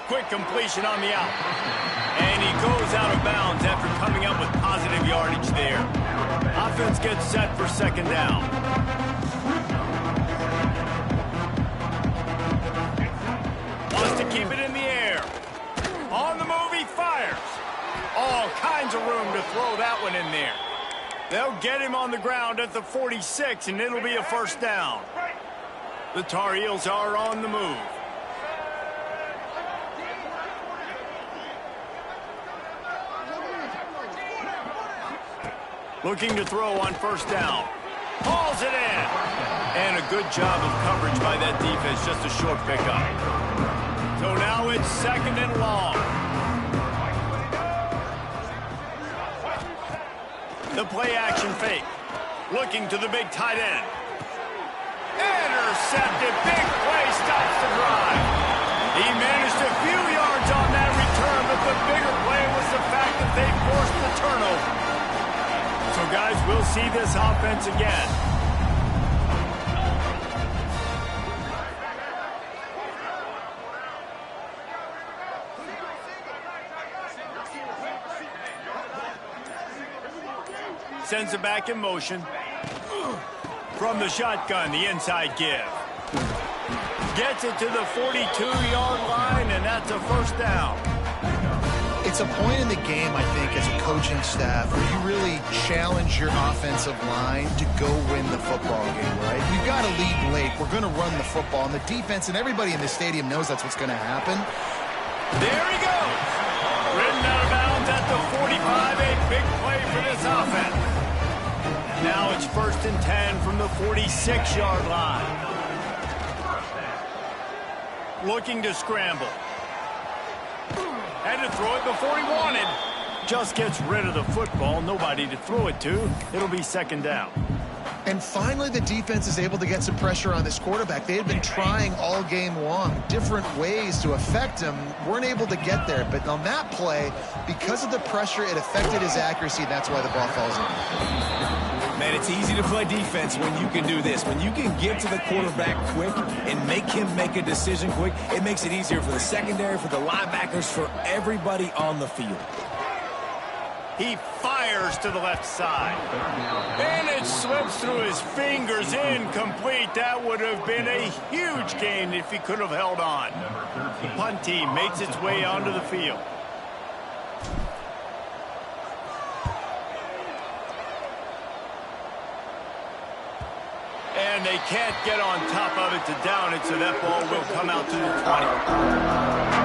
Speaker 1: Quick completion on the out. And he goes out of bounds after coming up with positive yardage there. Offense gets set for second down. Wants to keep it in the air. On the move, he fires. All kinds of room to throw that one in there. They'll get him on the ground at the 46, and it'll be a first down. The Tar Heels are on the move. Looking to throw on first down. Hauls it in. And a good job of coverage by that defense. Just a short pickup. So now it's second and long. The play action fake. Looking to the big tight end. Intercepted. Big play stops the drive. He managed a few yards on that return, but the bigger play was the fact that they forced the turnover. So, guys, we'll see this offense again. Sends it back in motion. From the shotgun, the inside give. Gets it to the 42-yard line, and that's a first down.
Speaker 3: It's a point in the game, I think, as a coaching staff where you really challenge your offensive line to go win the football game, right? We've got to lead late. We're going to run the football, and the defense and everybody in the stadium knows that's what's going to happen.
Speaker 1: There he goes. Ridden out of bounds at the 45. A big play for this offense. Now it's 1st and 10 from the 46-yard line. Looking to scramble. Had to throw it before he wanted. Just gets rid of the football. Nobody to throw it to. It'll be second down.
Speaker 3: And finally, the defense is able to get some pressure on this quarterback. They had been trying all game long, different ways to affect him. Weren't able to get there. But on that play, because of the pressure, it affected his accuracy. That's why the ball falls in.
Speaker 2: Man, it's easy to play defense when you can do this. When you can get to the quarterback quick and make him make a decision quick, it makes it easier for the secondary, for the linebackers, for everybody on the field.
Speaker 1: He fires to the left side. And it slips through his fingers, incomplete. That would have been a huge gain if he could have held on. The punt team makes its way onto the field. And they can't get on top of it to down it, so that ball will come out to the 20.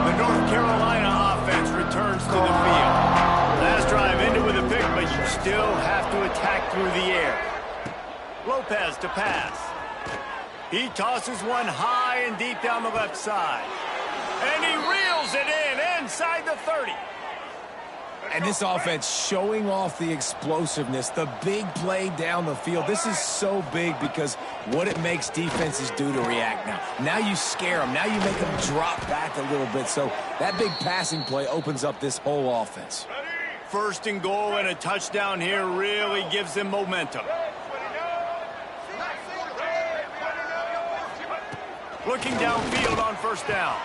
Speaker 1: The North Carolina offense returns to the field. Last drive ended with a pick, but you still have to attack through the air. Lopez to pass. He tosses one high and deep down the left side. And he reels it in inside the 30.
Speaker 2: And this offense showing off the explosiveness, the big play down the field. This is so big because what it makes defenses do to react now. Now you scare them. Now you make them drop back a little bit. So that big passing play opens up this whole offense.
Speaker 1: First and goal and a touchdown here really gives them momentum. Looking downfield on first down.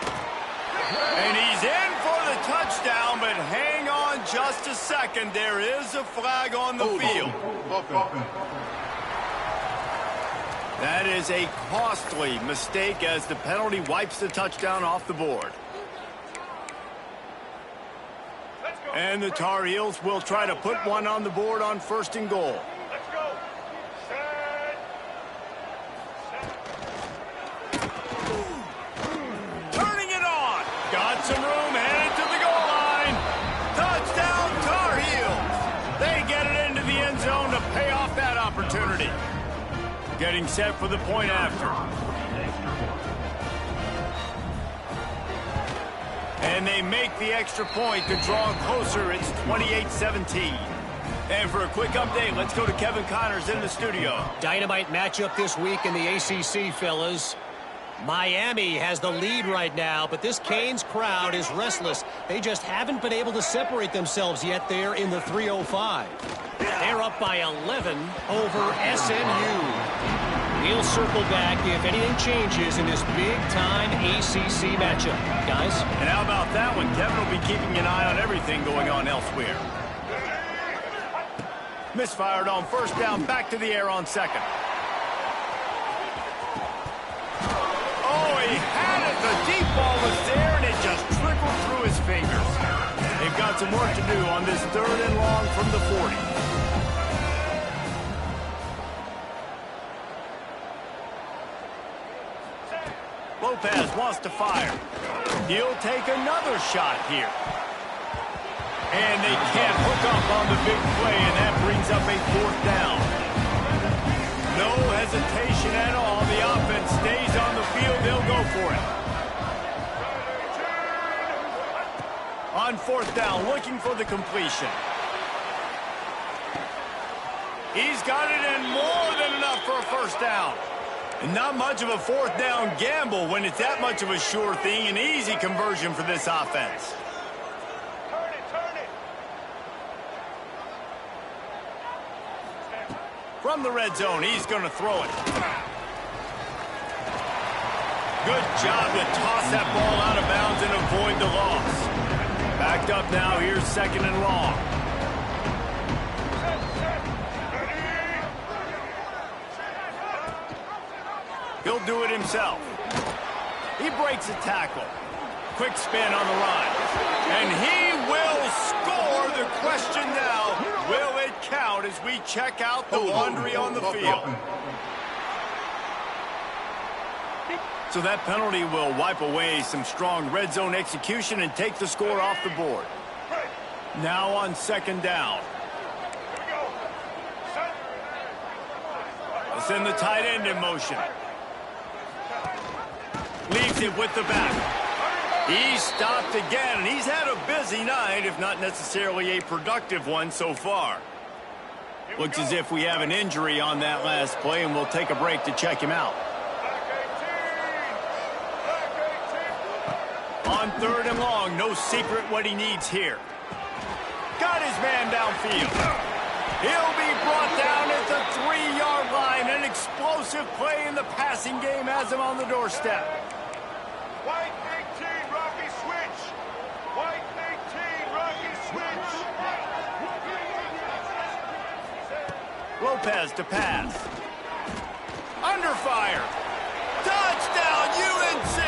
Speaker 1: And he's in for the touchdown, but hang on just a second. There is a flag on the field. That is a costly mistake as the penalty wipes the touchdown off the board. And the Tar Heels will try to put one on the board on first and goal. Got some room, headed to the goal line. Touchdown, Tar Heels. They get it into the end zone to pay off that opportunity. Getting set for the point after. And they make the extra point to draw closer. It's 28-17. And for a quick update, let's go to Kevin Connors in the studio.
Speaker 7: Dynamite matchup this week in the ACC, fellas. Miami has the lead right now, but this Canes crowd is restless. They just haven't been able to separate themselves yet there in the 305. They're up by 11 over SMU. We'll circle back if anything changes in this big-time ACC matchup. Guys?
Speaker 1: And how about that one? Kevin will be keeping an eye on everything going on elsewhere. Misfired on first down, back to the air on second. He had it. The deep ball was there, and it just trickled through his fingers. They've got some work to do on this third and long from the 40. Lopez wants to fire. He'll take another shot here. And they can't hook up on the big play, and that brings up a fourth down. No hesitation at all. The offense stays on the field. They'll go for it. On fourth down, looking for the completion. He's got it in more than enough for a first down. And not much of a fourth down gamble when it's that much of a sure thing. An easy conversion for this offense. From the red zone, he's going to throw it. Good job to toss that ball out of bounds and avoid the loss. Backed up now, here's second and long. He'll do it himself. He breaks a tackle. Quick spin on the run. And he will score. The question now, will it count as we check out the laundry on the field? So that penalty will wipe away some strong red zone execution and take the score off the board. Now on second down. Let's send the tight end in motion. Leaves it with the back. He's stopped again, and he's had a busy night, if not necessarily a productive one so far. Looks as if we have an injury on that last play, and we'll take a break to check him out. On third and long, no secret what he needs here. Got his man downfield. He'll be brought down at the 3-yard line. An explosive play in the passing game has him on the doorstep.
Speaker 4: White 18, Rocky switch. White 18, Rocky switch.
Speaker 1: Lopez to pass. Under fire. Touchdown, UNC!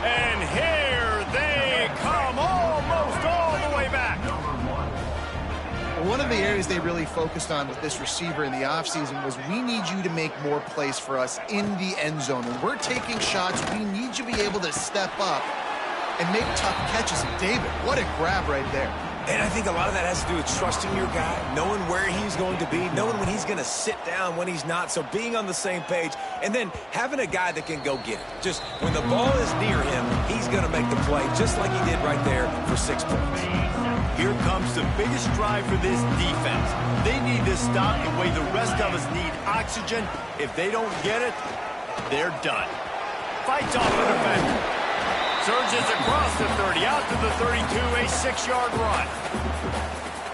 Speaker 1: And here they come, almost all the way back.
Speaker 3: One of the areas they really focused on with this receiver in the offseason was we need you to make more plays for us in the end zone. When we're taking shots, we need you to be able to step up and make tough catches. And David, what a grab right there.
Speaker 2: And I think a lot of that has to do with trusting your guy, knowing where he's going to be, knowing when he's going to sit down, when he's not, so being on the same page, and then having a guy that can go get it. Just when the ball is near him, he's going to make the play, just like he did right there for 6 points.
Speaker 1: Here comes the biggest drive for this defense. They need to stop the way the rest of us need oxygen. If they don't get it, they're done. Fights off the defender. Surges across the 30, out to the 32, a 6-yard run.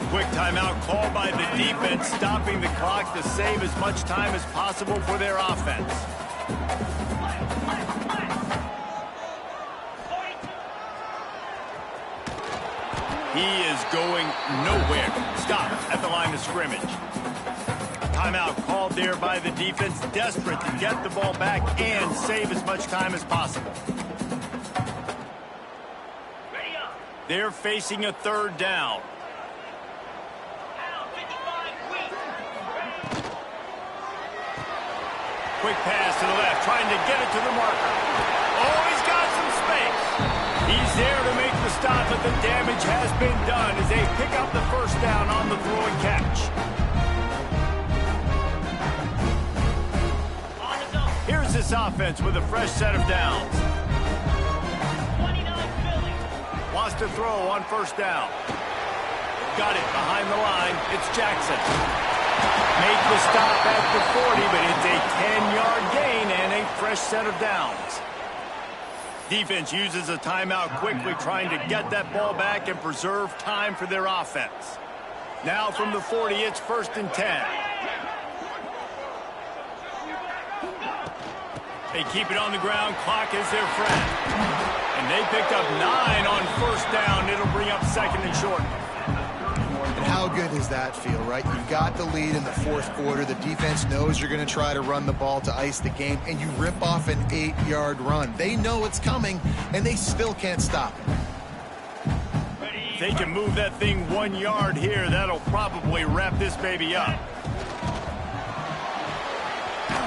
Speaker 1: Quick timeout called by the defense, stopping the clock to save as much time as possible for their offense. He is going nowhere. Stop at the line of scrimmage. Timeout called there by the defense, desperate to get the ball back and save as much time as possible. They're facing a 3rd down. Quick pass to the left, trying to get it to the marker. Oh, he's got some space. He's there to make the stop, but the damage has been done as they pick up the 1st down on the throw and catch. Here's this offense with a fresh set of downs. Wants to throw on 1st down. Got it behind the line. It's Jackson. Make the stop at the 40, but it's a 10-yard gain and a fresh set of downs. Defense uses a timeout quickly, trying to get that ball back and preserve time for their offense. Now from the 40, it's 1st and 10. They keep it on the ground. Clock is their friend. And they picked up 9 on 1st down. It'll bring up 2nd and short.
Speaker 3: And how good does that feel, right? You've got the lead in the 4th quarter. The defense knows you're going to try to run the ball to ice the game, and you rip off an 8-yard run. They know it's coming, and they still can't stop it.
Speaker 1: If they can move that thing 1 yard here, that'll probably wrap this baby up.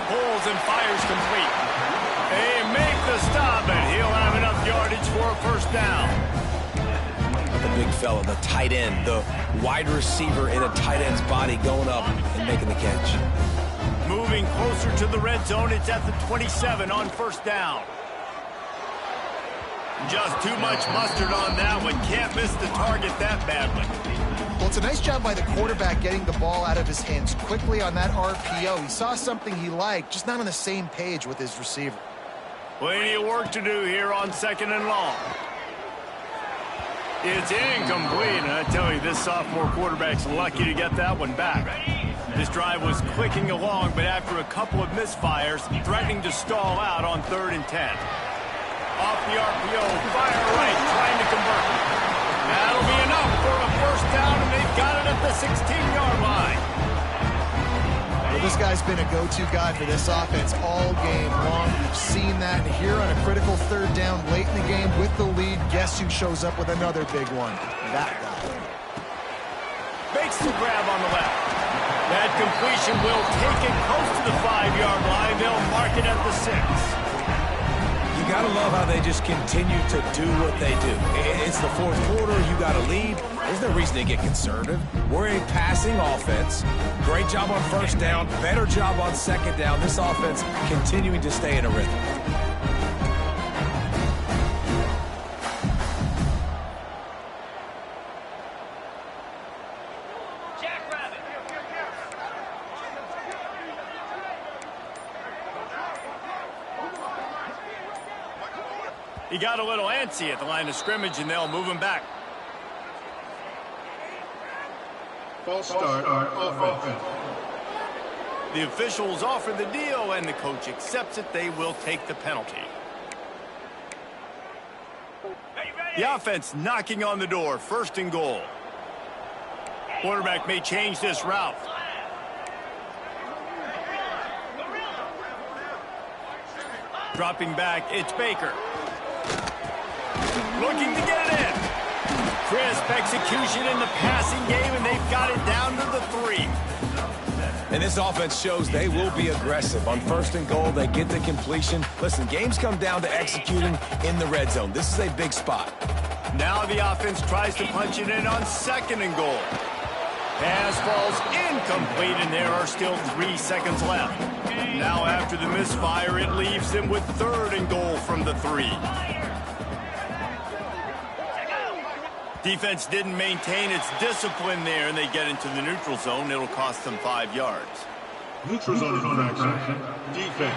Speaker 1: Pulls and fires complete. They make the stop, and he'll have enough yardage for a 1st down.
Speaker 2: The big fella, the tight end, the wide receiver in a tight end's body going up and making the catch.
Speaker 1: Moving closer to the red zone, it's at the 27 on 1st down. Just too much mustard on that one. Can't miss the target that badly.
Speaker 3: Well, it's a nice job by the quarterback getting the ball out of his hands quickly on that RPO. He saw something he liked, just not on the same page with his receiver.
Speaker 1: Plenty of work to do here on 2nd and long. It's incomplete, and I tell you, this sophomore quarterback's lucky to get that one back. This drive was clicking along, but after a couple of misfires, threatening to stall out on 3rd and 10. Off the RPO, fire right, trying to convert. That'll be enough for a 1st down, and they've got it at the 16-yard line.
Speaker 3: Well, this guy's been a go-to guy for this offense all game long. We've seen that here on a critical 3rd down late in the game with the lead. Guess who shows up with another big one? That guy.
Speaker 1: Makes the grab on the left. That completion will take it close to the 5-yard line. They'll mark it at the 6.
Speaker 2: You got to love how they just continue to do what they do. It's the 4th quarter. You got a lead. There's no reason to get conservative. We're a passing offense. Great job on 1st down. Better job on 2nd down. This offense continuing to stay in a rhythm.
Speaker 1: He got a little antsy at the line of scrimmage, and they'll move him back.
Speaker 4: False start offense.
Speaker 1: The officials offer the deal, and the coach accepts it. They will take the penalty. The offense knocking on the door. 1st and goal. Quarterback may change this route. Dropping back, it's Baker. Looking to get it in. Crisp execution in the passing game, and they've got it down to the 3.
Speaker 2: And this offense shows they will be aggressive. On 1st and goal, they get the completion. Listen, games come down to executing in the red zone. This is a big spot.
Speaker 1: Now the offense tries to punch it in on 2nd and goal. Pass falls incomplete, and there are still 3 seconds left. Now after the misfire, it leaves them with 3rd and goal from the 3. Defense didn't maintain its discipline there, and they get into the neutral zone. It'll cost them 5 yards.
Speaker 4: Neutral zone infraction. Defense.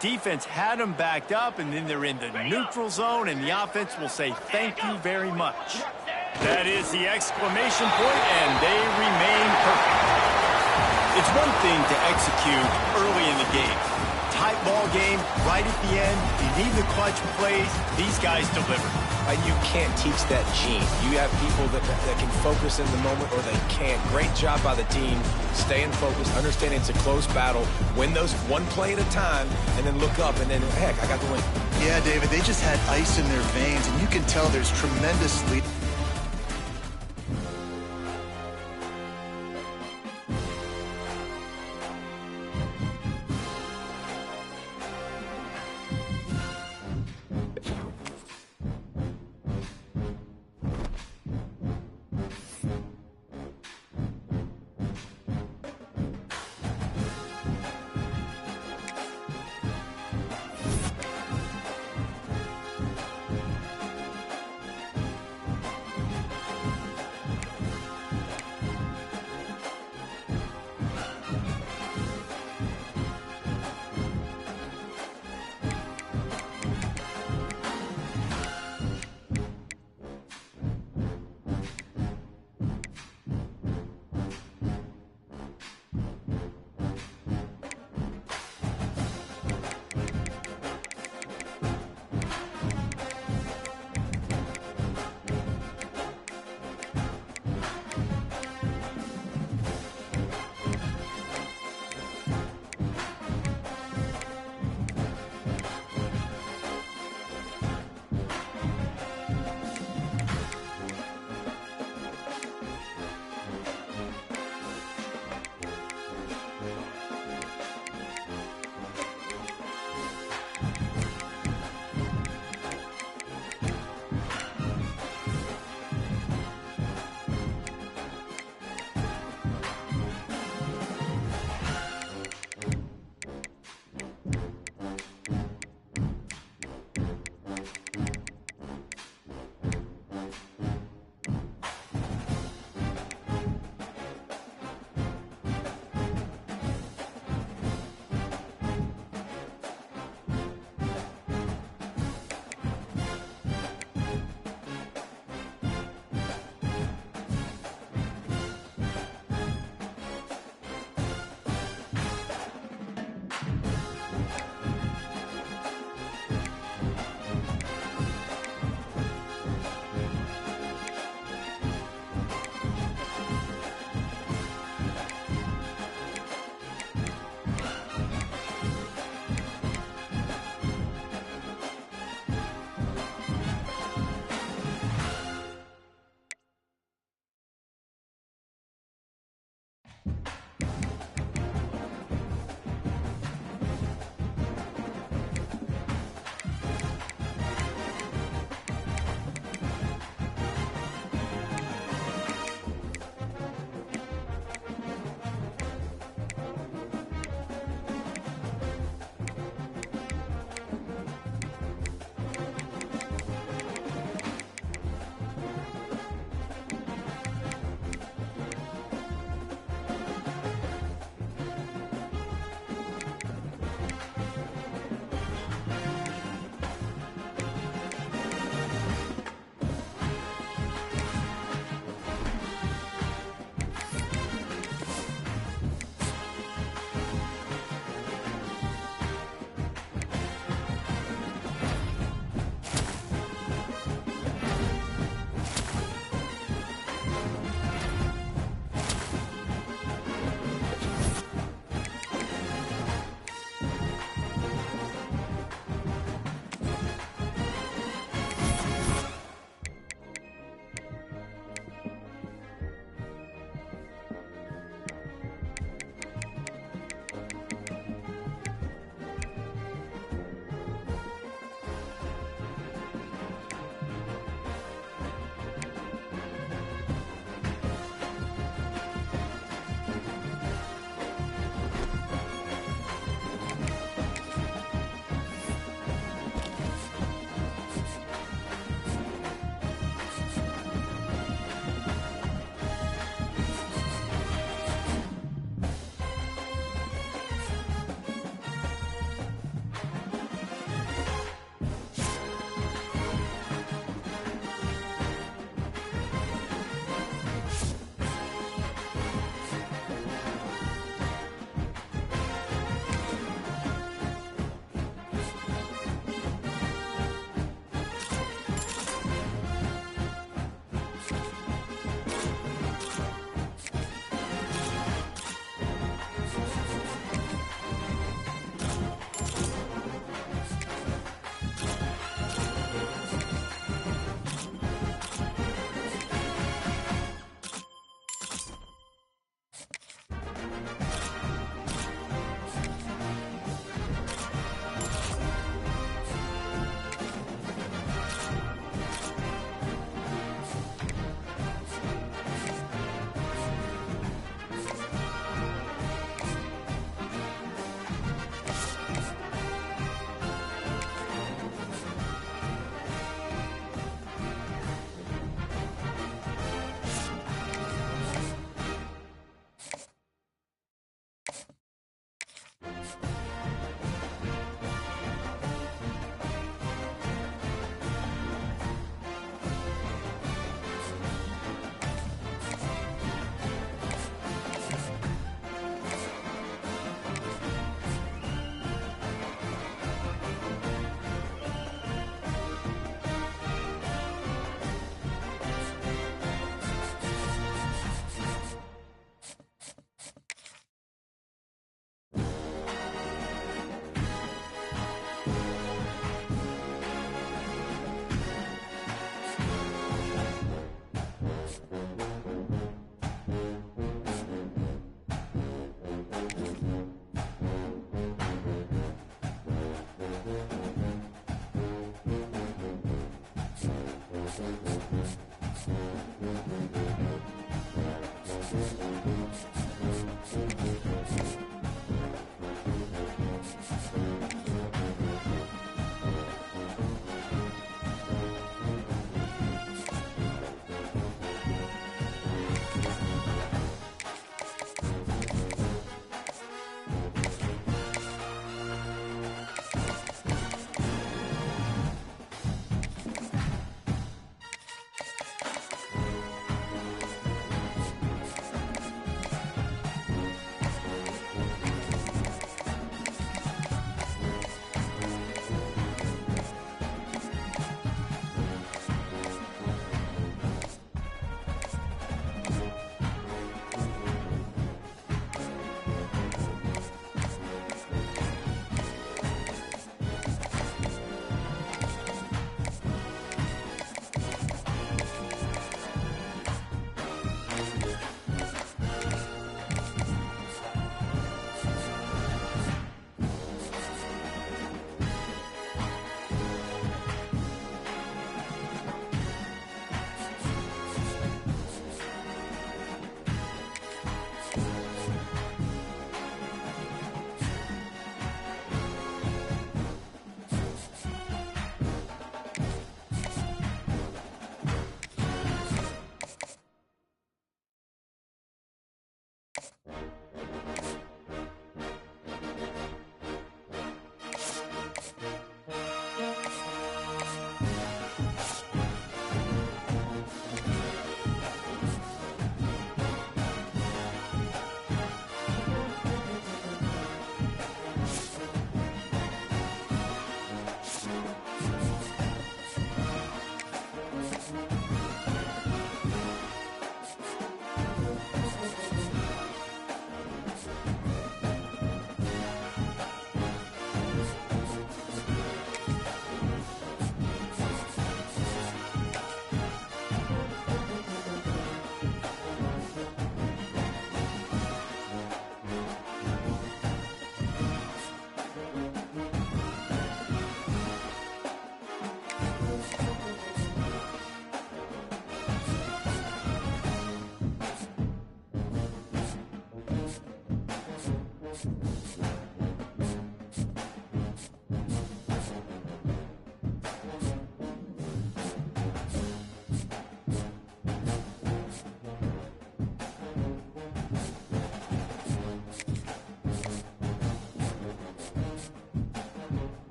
Speaker 1: Defense had them backed up, and then they're in the neutral zone, and the offense will say thank you very much. That is the exclamation point, and they remain perfect. It's one thing to execute early in the game. Tight ball game, right at the end. You need the clutch plays. These guys deliver.
Speaker 2: You can't teach that gene. You have people that can focus in the moment, or they can't. Great job by the team, staying focused, understanding it's a close battle, win those one play at a time, and then look up, and then, heck, I got the win.
Speaker 3: Yeah, David, they just had ice in their veins, and you can tell there's tremendous lead.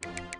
Speaker 3: it.